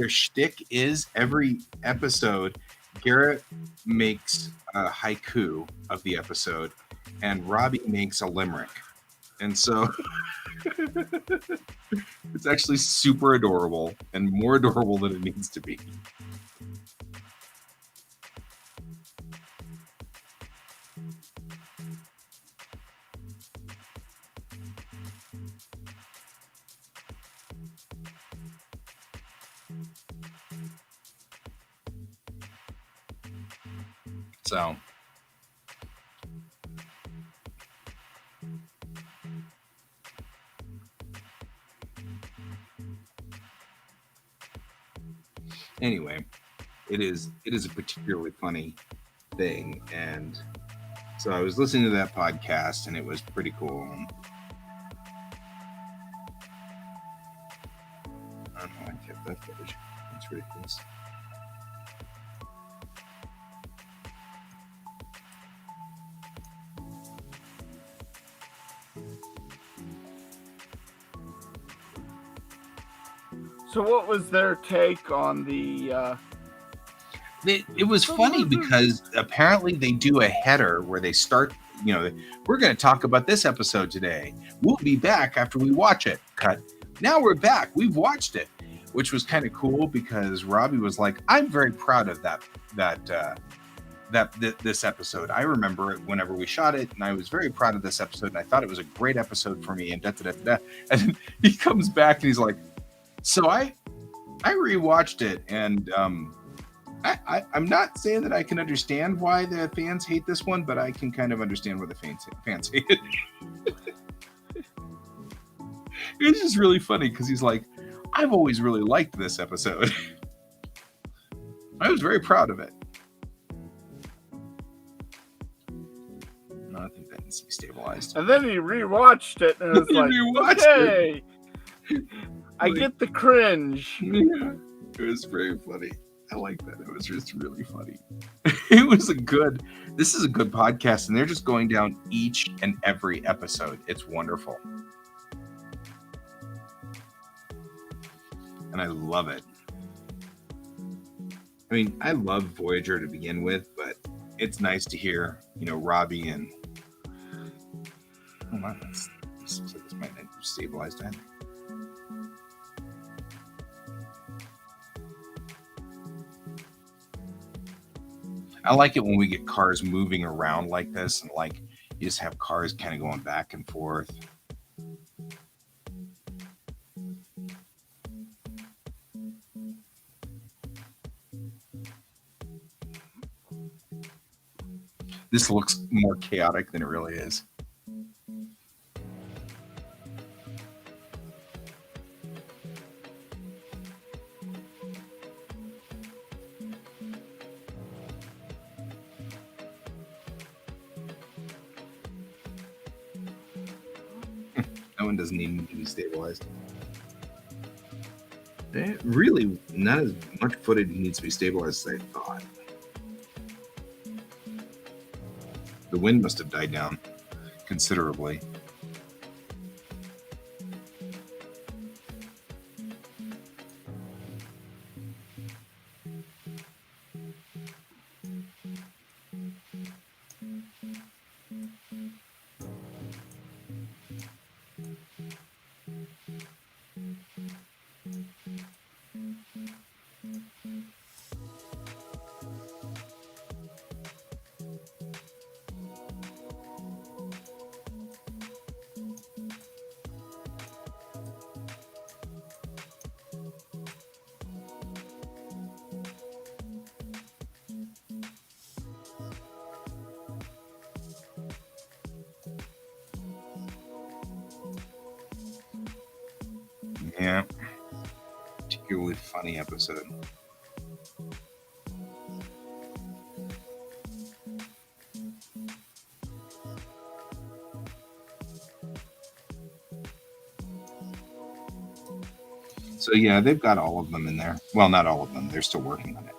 shtick is every episode, Garrett makes a haiku of the episode and Robbie makes a limerick. And so it's actually super adorable, and more adorable than it needs to be. So anyway, it is a particularly funny thing, and so I was listening to that podcast, and it was pretty cool. I don't know why I kept that footage. It's ridiculous. So what was their take on the... It was funny because apparently they do a header where they start, we're going to talk about this episode today. We'll be back after we watch it. Cut. Now we're back. We've watched it, which was kind of cool because Robbie was like, I'm very proud of this episode. I remember it whenever we shot it, and I was very proud of this episode, and I thought it was a great episode for me, and da-da-da-da-da. And then he comes back and he's like, so I rewatched it, and I'm not saying that I can understand why the fans hate this one, but I can kind of understand why the fans hate it. It's just really funny because he's like, I've always really liked this episode. I was very proud of it. No, I think that needs to be stabilized. And then he rewatched it and was like, okay, I get the cringe. Yeah, it was very funny. I like that. It was just really funny. It was this is a good podcast, and they're just going down each and every episode. It's wonderful. And I love it. I mean, I love Voyager to begin with, but it's nice to hear, Robbie and... Oh, wow, this looks like this might not be stabilized either. I like it when we get cars moving around like this, and you just have cars kind of going back and forth. This looks more chaotic than it really is. That one doesn't even need to be stabilized. Really, not as much footage needs to be stabilized as I thought. The wind must have died down considerably. Yeah. Particularly funny episode. So yeah, they've got all of them in there. Well, not all of them. They're still working on it.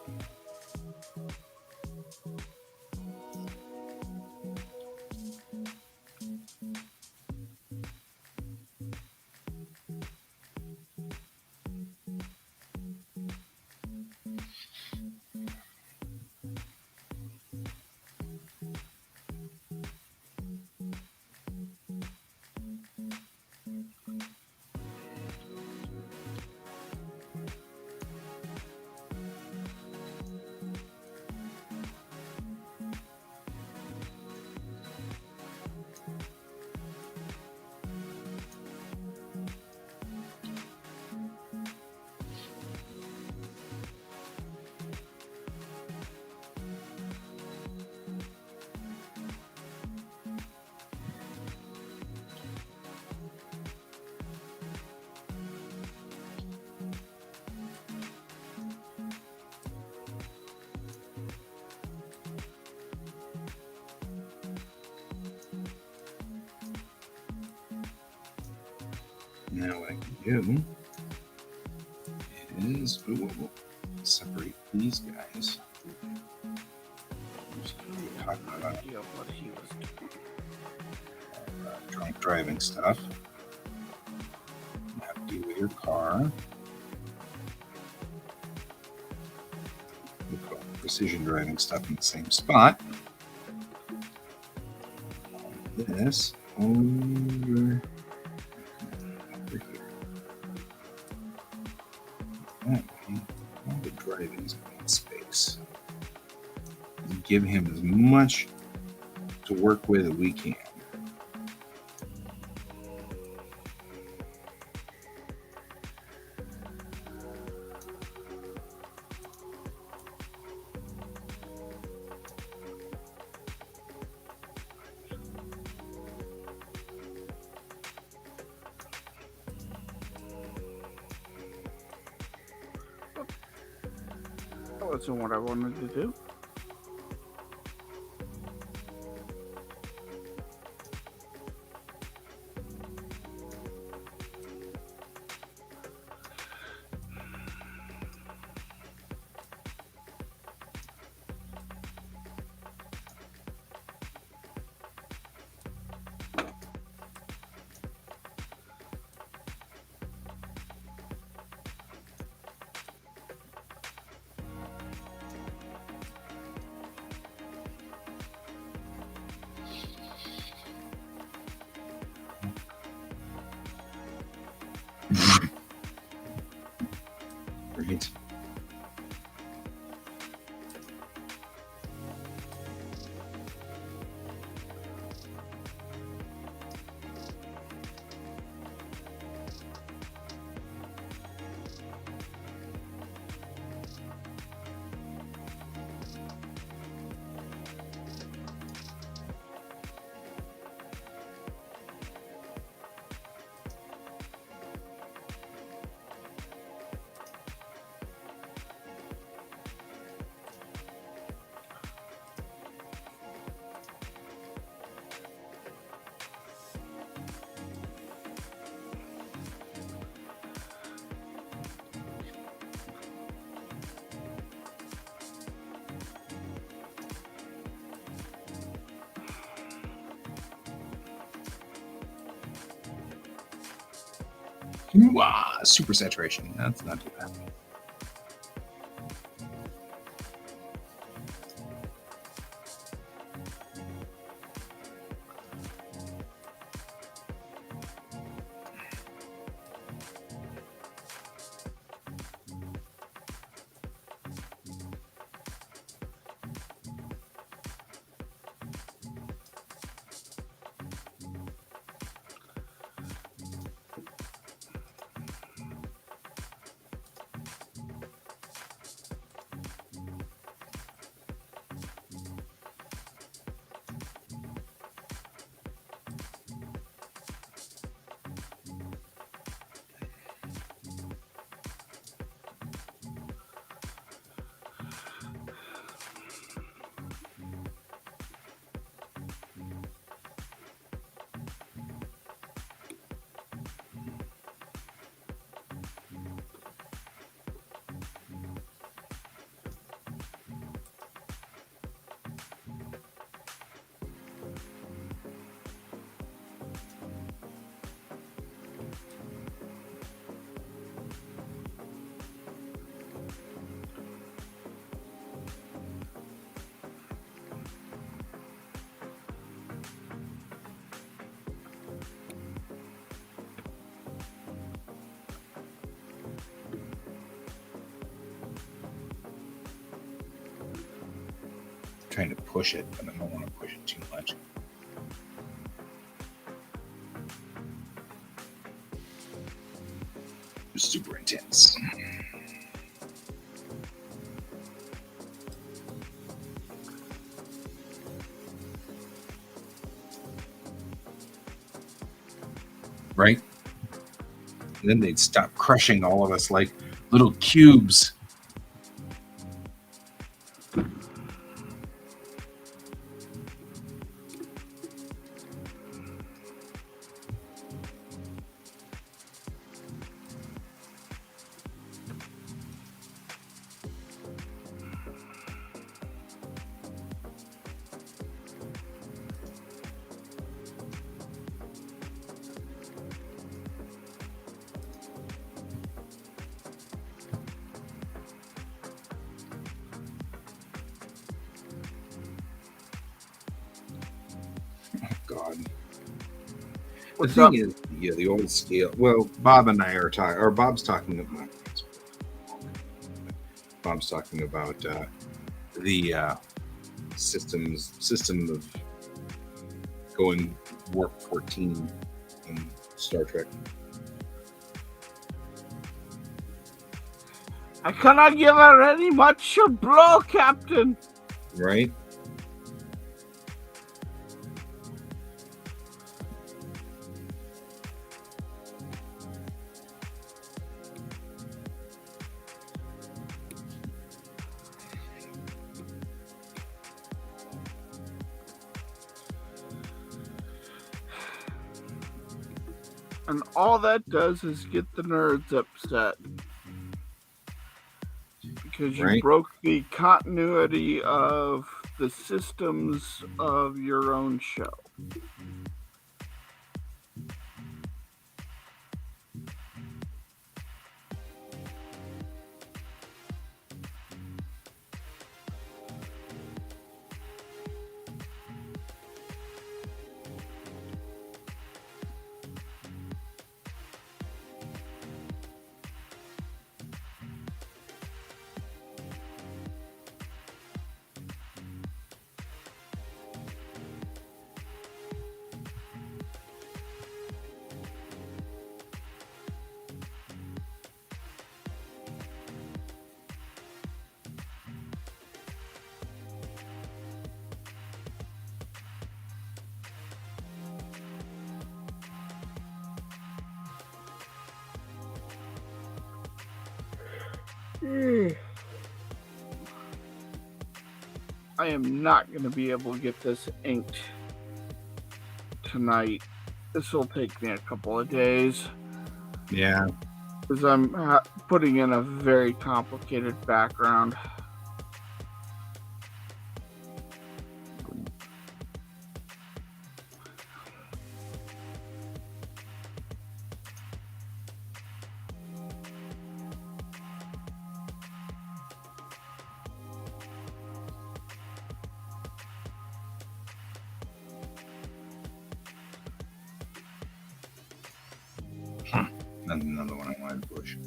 Now what I can do is separate these guys. Talk about what he was doing. Drunk driving stuff. Have to do with your car. We put precision driving stuff in the same spot. This over. That way, all the driving's in one space. And give him as much to work with as we can. That wasn't what I wanted to do. Super saturation. That's not too bad. Trying to push it, but I don't want to push it too much. Super intense. Right? And then they'd stop crushing all of us like little cubes. God. What's the up? thing is, yeah, the old scale. Well, Bob and I are talking, or Bob's talking about. Bob's talking about the system of going warp 14 in Star Trek. I cannot give her any much blow, Captain. Right? And all that does is get the nerds upset. Because you broke the continuity of the systems of your own show. I am not going to be able to get this inked tonight. This will take me a couple of days. Yeah. Because I'm putting in a very complicated background. Another one I wanted to push.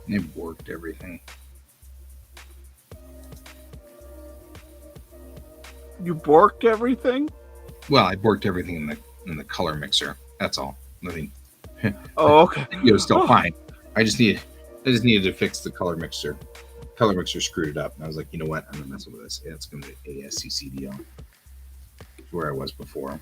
It borked everything. You borked everything? Well, I borked everything in the color mixer. That's all. Nothing. Oh, okay. It was still fine. I just needed to fix the color mixer. Color mixer screwed it up, and I was like, you know what? I'm gonna mess with this. Yeah, it's gonna be ASCCDL. Where I was before.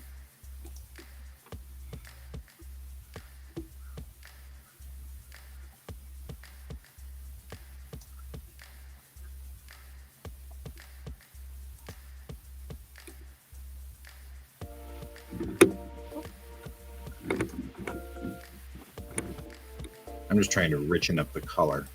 I'm just trying to richen up the color.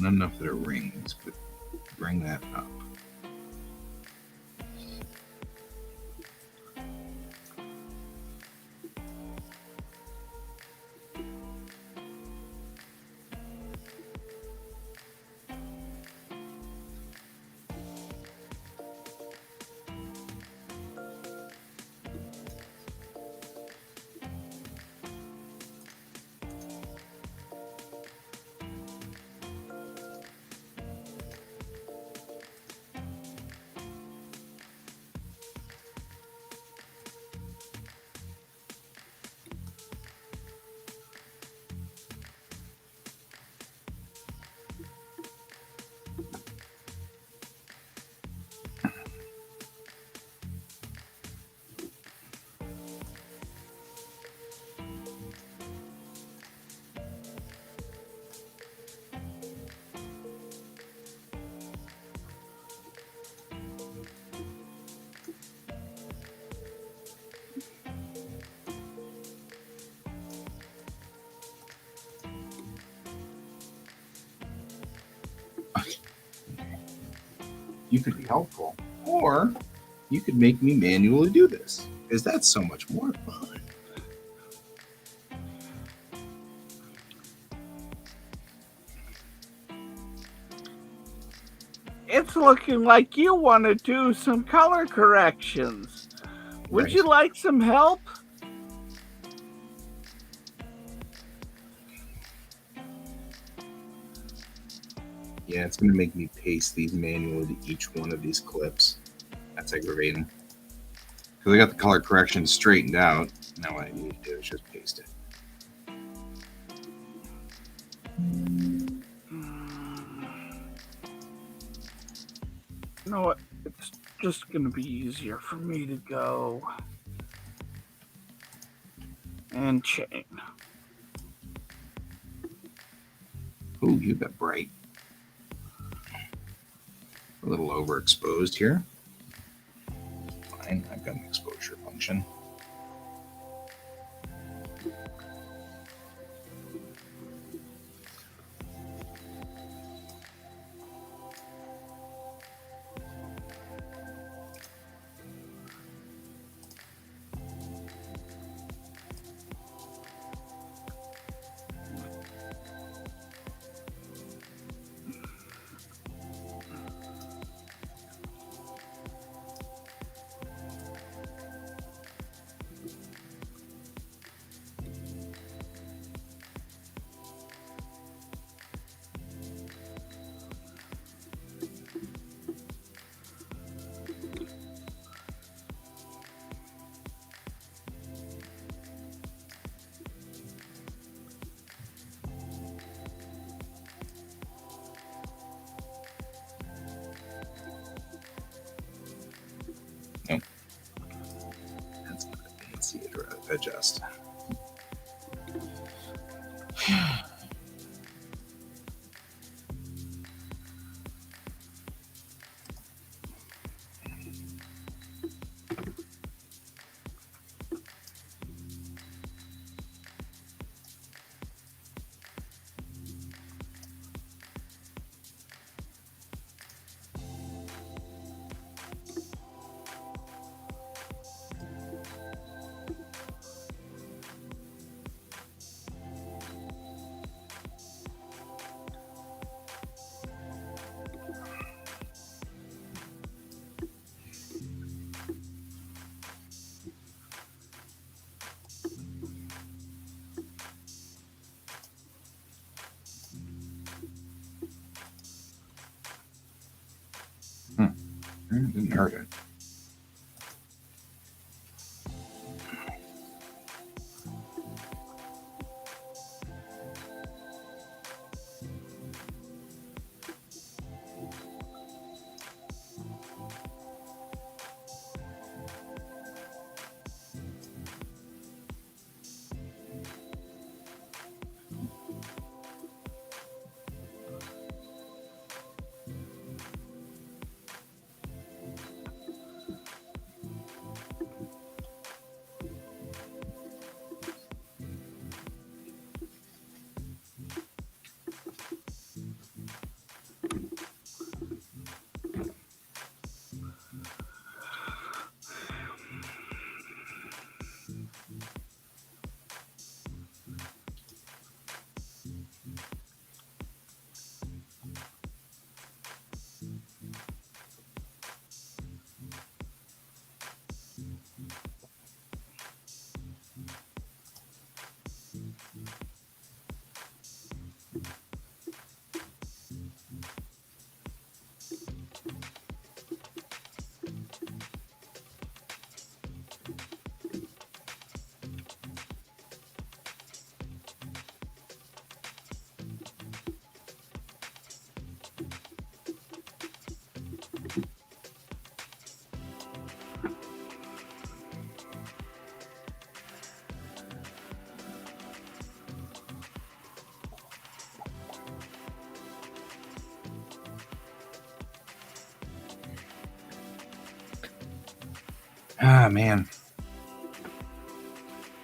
Not enough that it rings, but bring that up. you could be helpful, or you could make me manually do this, because that's so much more fun. It's looking like you want to do some color corrections. Would Right. you like some help? Yeah, it's going to make me paste these manually to each one of these clips. That's aggravating. Because I got the color correction straightened out. Now what I need to do is just paste it. You know what? It's just going to be easier for me to go and chain. Ooh, you got bright. A little overexposed here. Fine, I've got an exposure function. Nope. That's not fancy to adjust. It didn't hurt it. Ah, man.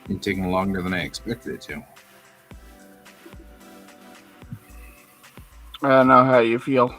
It's taking longer than I expected it to. I don't know how you feel.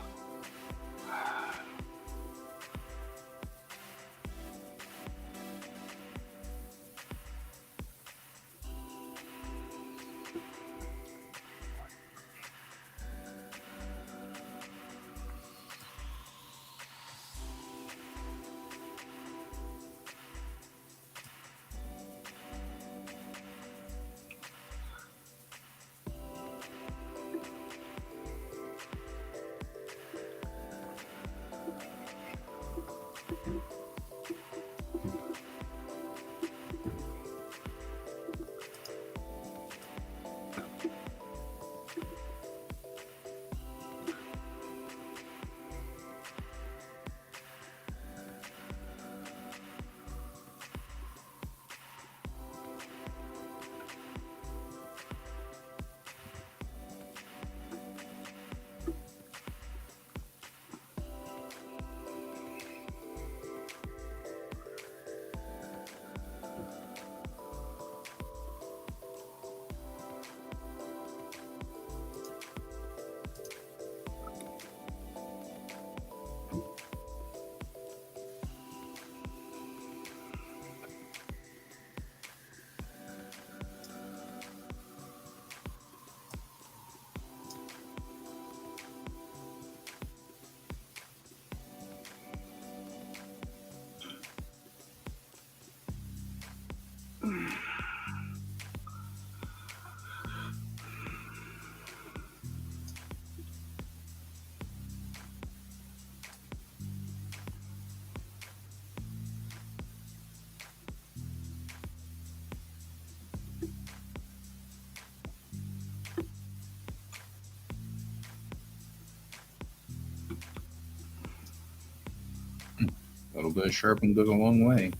little bit of sharpen goes a long way.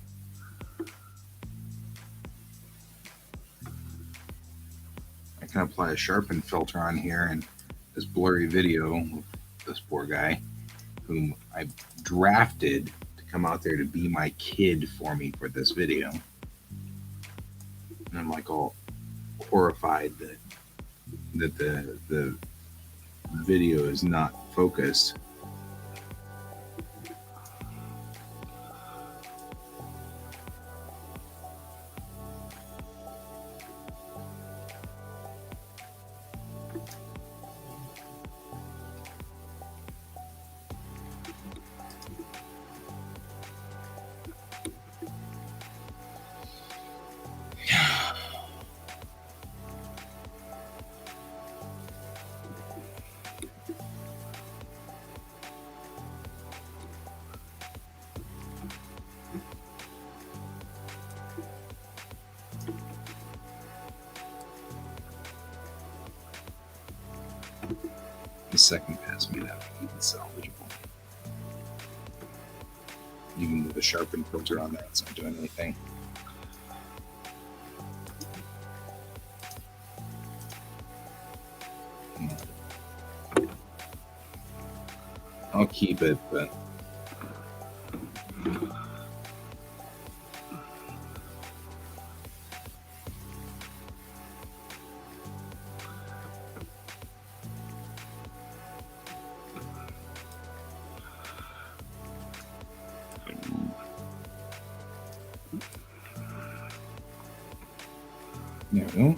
I can apply a sharpen filter on here and this blurry video of this poor guy whom I drafted to come out there to be my kid for me for this video. And I'm like all horrified that the video is not focused. The second pass may not be even salvageable. Even with a sharpen filter on that, it's not doing anything. I'll keep it, but there we go.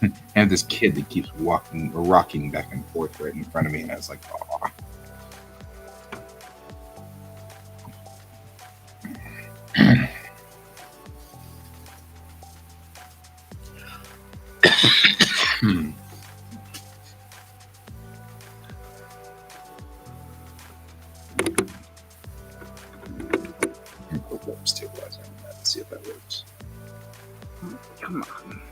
I have this kid that keeps walking or rocking back and forth right in front of me, and I was like, oh. Stabilizer on that and see if that works. Come on.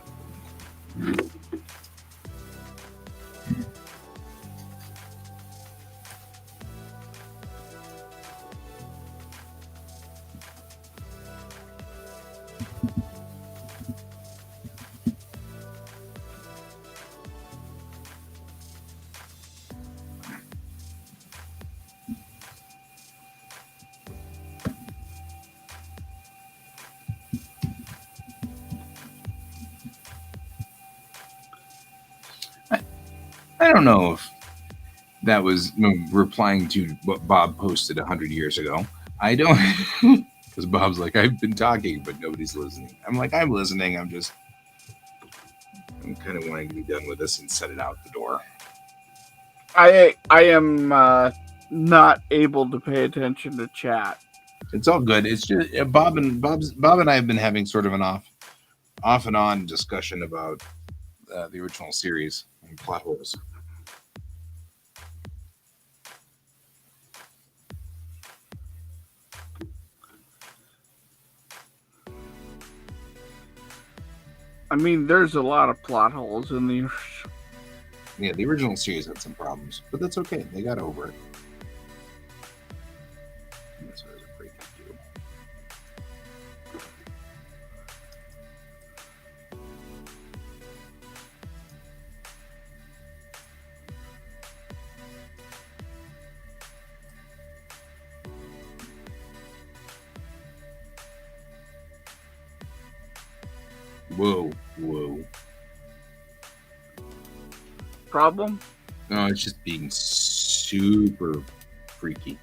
I don't know if that was replying to what Bob posted 100 years ago. I don't, because Bob's like, I've been talking, but nobody's listening. I'm like, I'm listening. I'm kind of wanting to be done with this and set it out the door. I am not able to pay attention to chat. It's all good. It's just Bob and I have been having sort of an off and on discussion about the original series and plot holes. I mean, there's a lot of plot holes in the. Yeah, the original series had some problems, but that's okay. They got over it. This was a pretty good deal. Whoa. Problem? No, it's just being super freaky.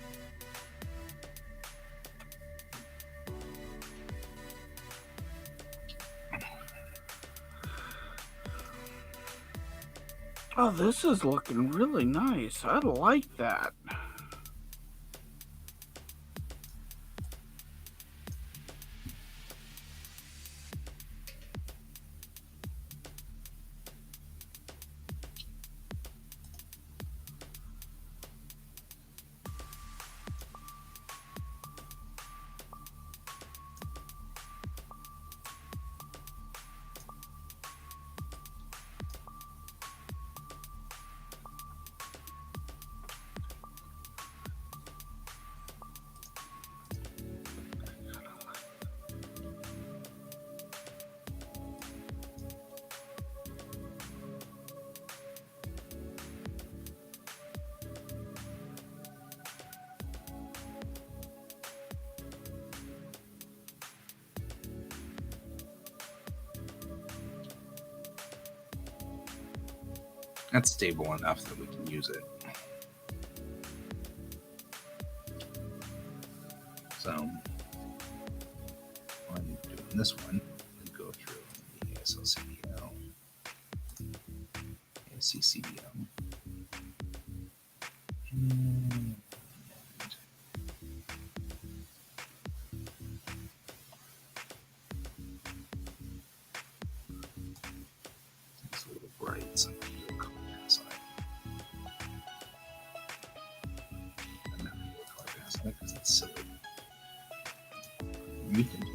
Oh, this is looking really nice. I like that. That's stable enough that we can use it. So, while I'm doing this one, we go through the ASLCDO, ACCDO, and it's a little bright, so I'm going to do a color pass on it. I'm not going to do a color pass on it because it's silly. You can do.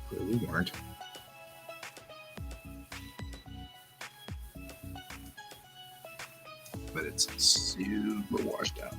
Clearly weren't. But it's super washed out.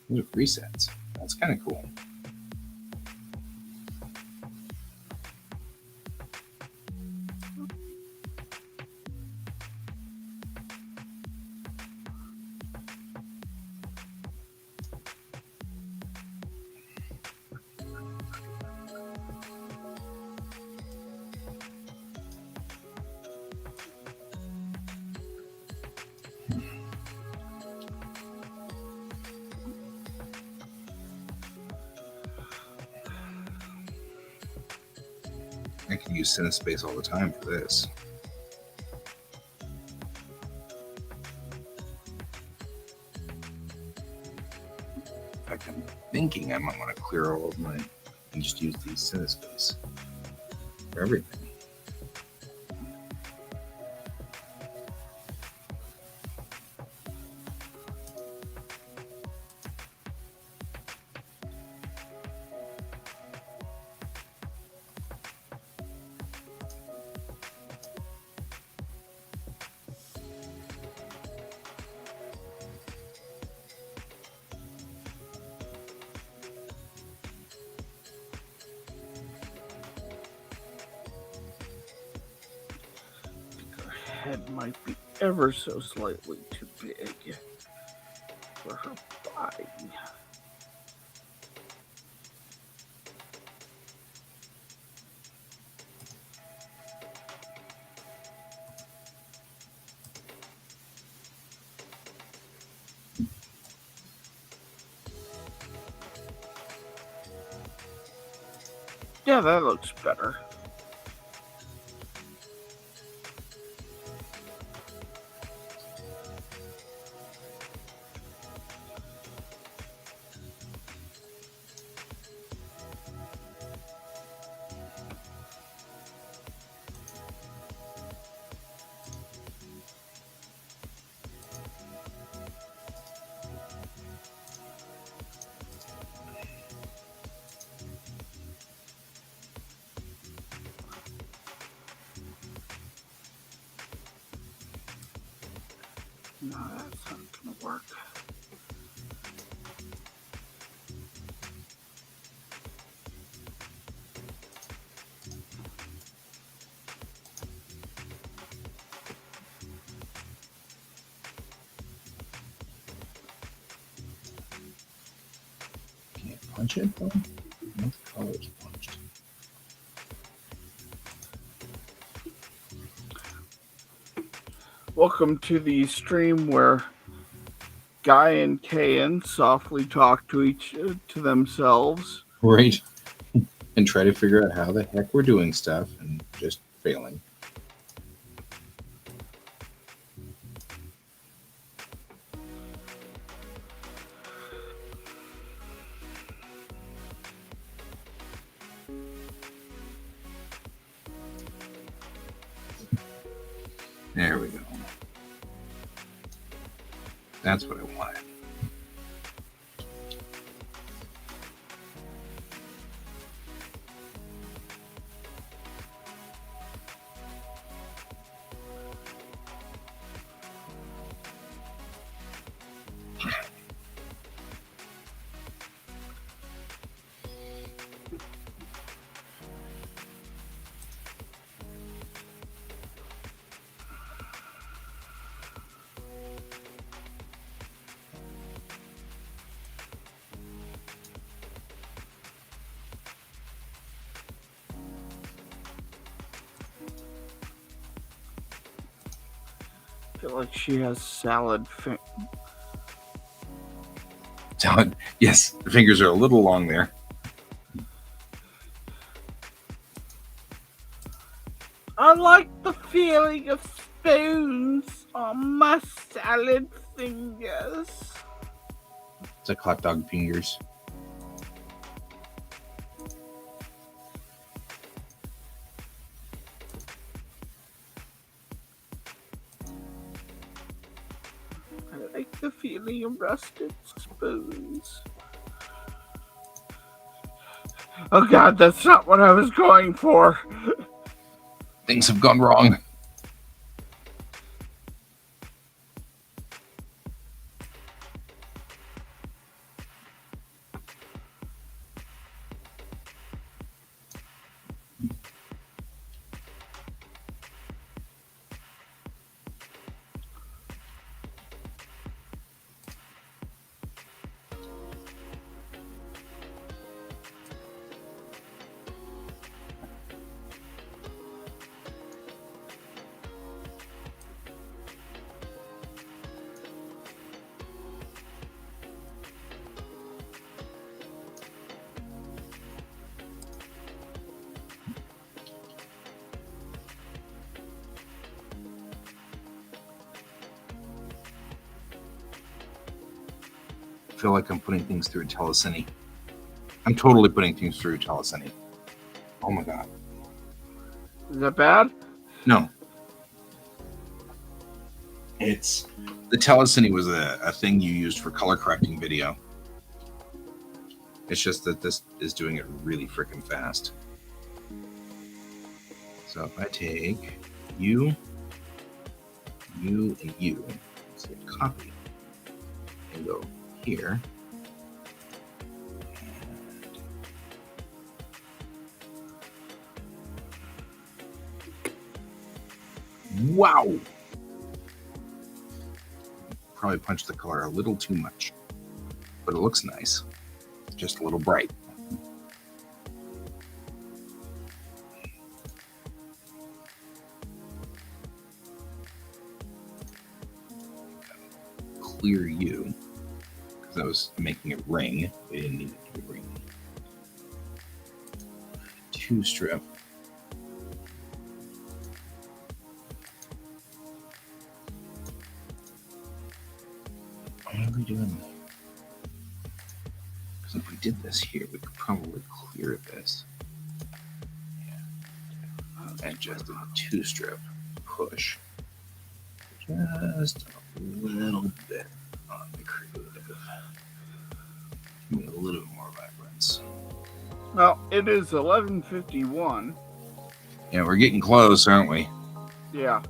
Those are presets. That's kind of cool. I can use CineSpace all the time for this. In fact, I'm thinking I might want to clear all of mine and just use these CineSpace for everything. Head might be ever so slightly too big for her fine. Yeah, that looks better. No, that's not gonna work. Can't punch it though. No color is punched. Welcome to the stream where Guy and Kayan softly talk to themselves. Right. And try to figure out how the heck we're doing stuff and just failing. There we go. That's what I wanted. I feel like she has salad Salad. Yes, the fingers are a little long there. I like the feeling of spoons on my salad fingers. It's like hot dog fingers. I like the feeling of rusted spoons. Oh god, that's not what I was going for. Things have gone wrong. I feel like I'm putting things through a telecine. I'm totally putting things through a telecine. Oh my god. Is that bad? No. It's the telecine was a thing you used for color correcting video. It's just that this is doing it really freaking fast. So if I take you, and you, let's hit copy, and go here. Wow! Probably punched the color a little too much. but it looks nice. Just a little bright. Clear you, because I was making a ring. We didn't need it to be a ring. 2 strip. What are we doing? Because if we did this here, we could probably clear this. Yeah. And just a 2 strip push. Just a little bit on the creative. Give me a little bit more vibrance. Well, it is 11:51. Yeah, we're getting close, aren't we? Yeah.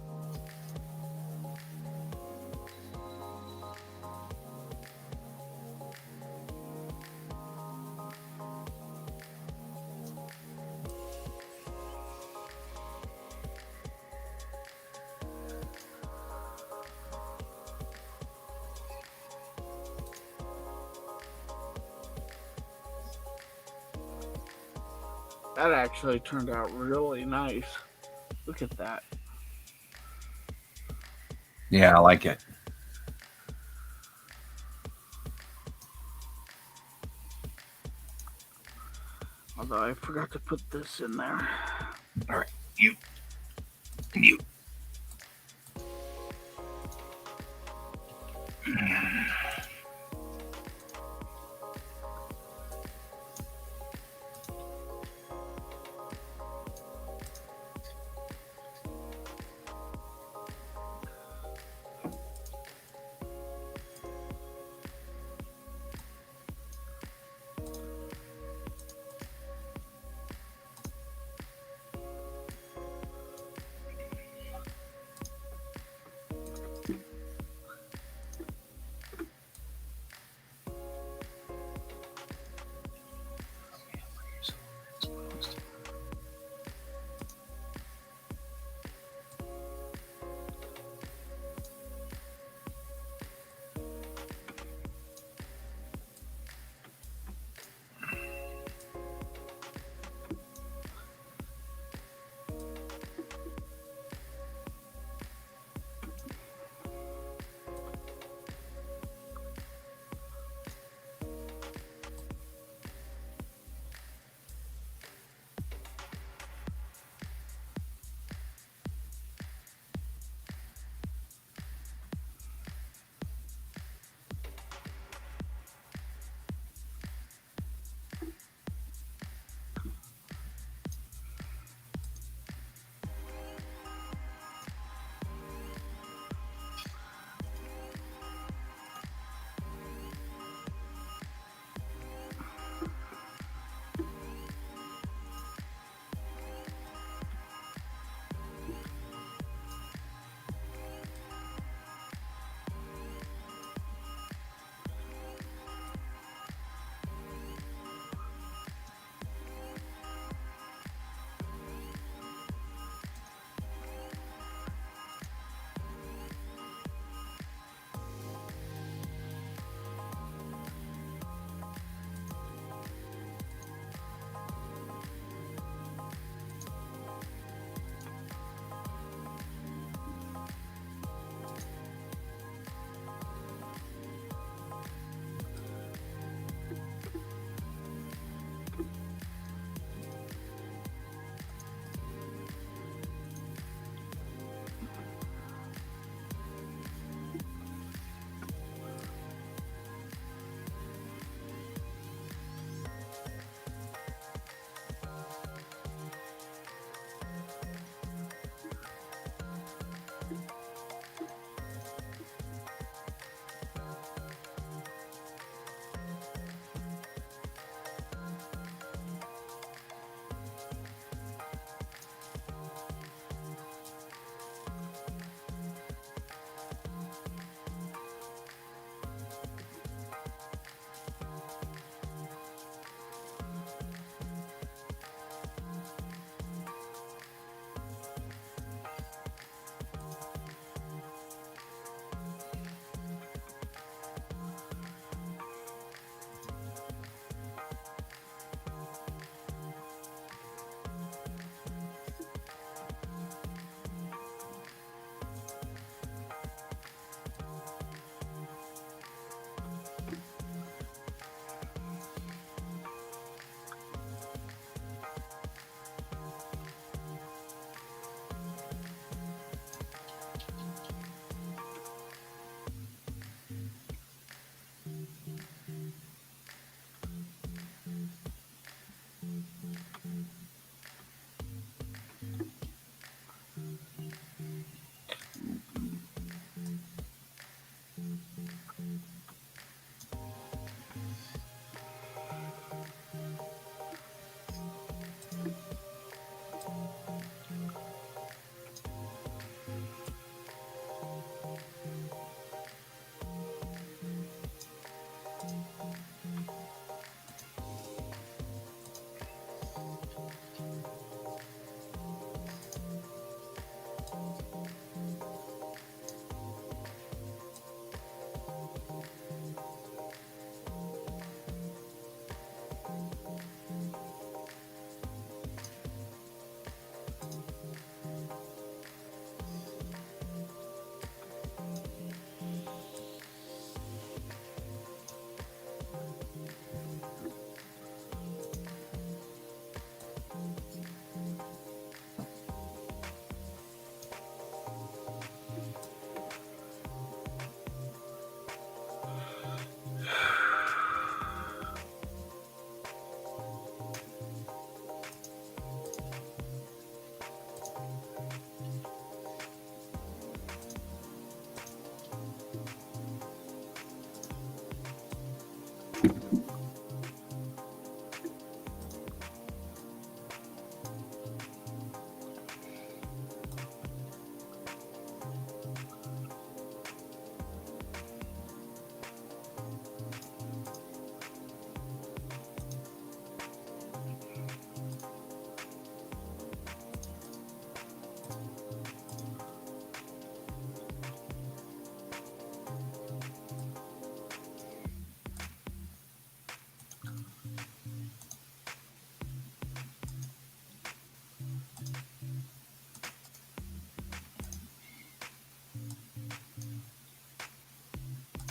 That actually turned out really nice. Look at that. Yeah, I like it. Although I forgot to put this in there. All right, you.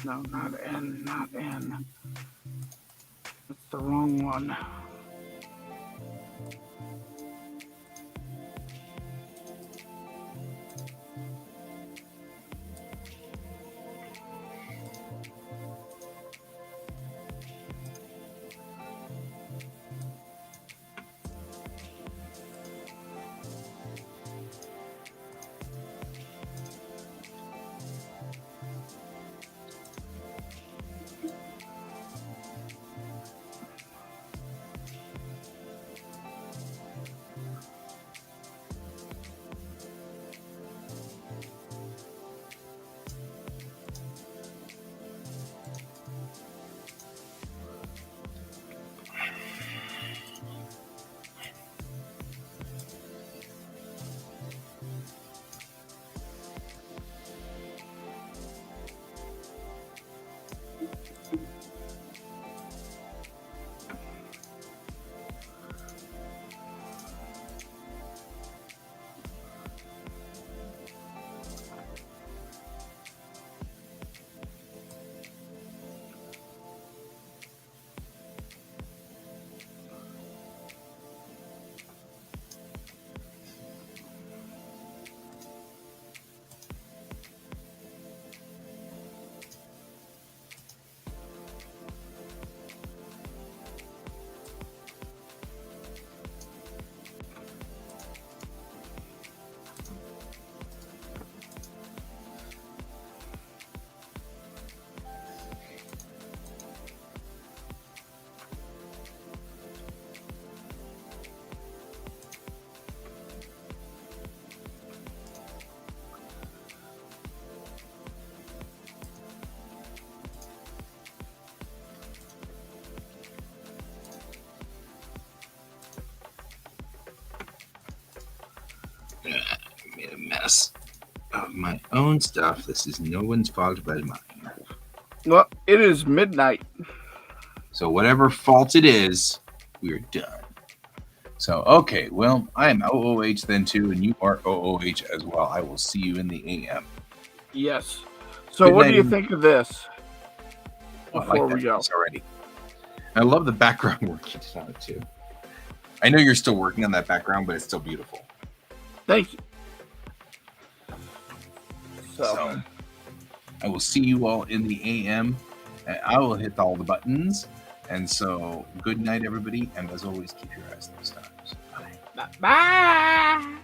No, not N, not N. It's the wrong one. I made a mess of my own stuff. This is no one's fault but mine. Well, it is midnight. So whatever fault it is, we're done. So, okay, well, I am OOH then too, and you are OOH as well. I will see you in the AM. Yes. So Good what night, do you think of this? Oh, I Before like we that go. piece already. I love the background work you did on it too. I know you're still working on that background, but it's still beautiful. Thank you. So I will see you all in the AM. And I will hit all the buttons. And so good night, everybody. And as always, keep your eyes on the stars. Bye. Bye.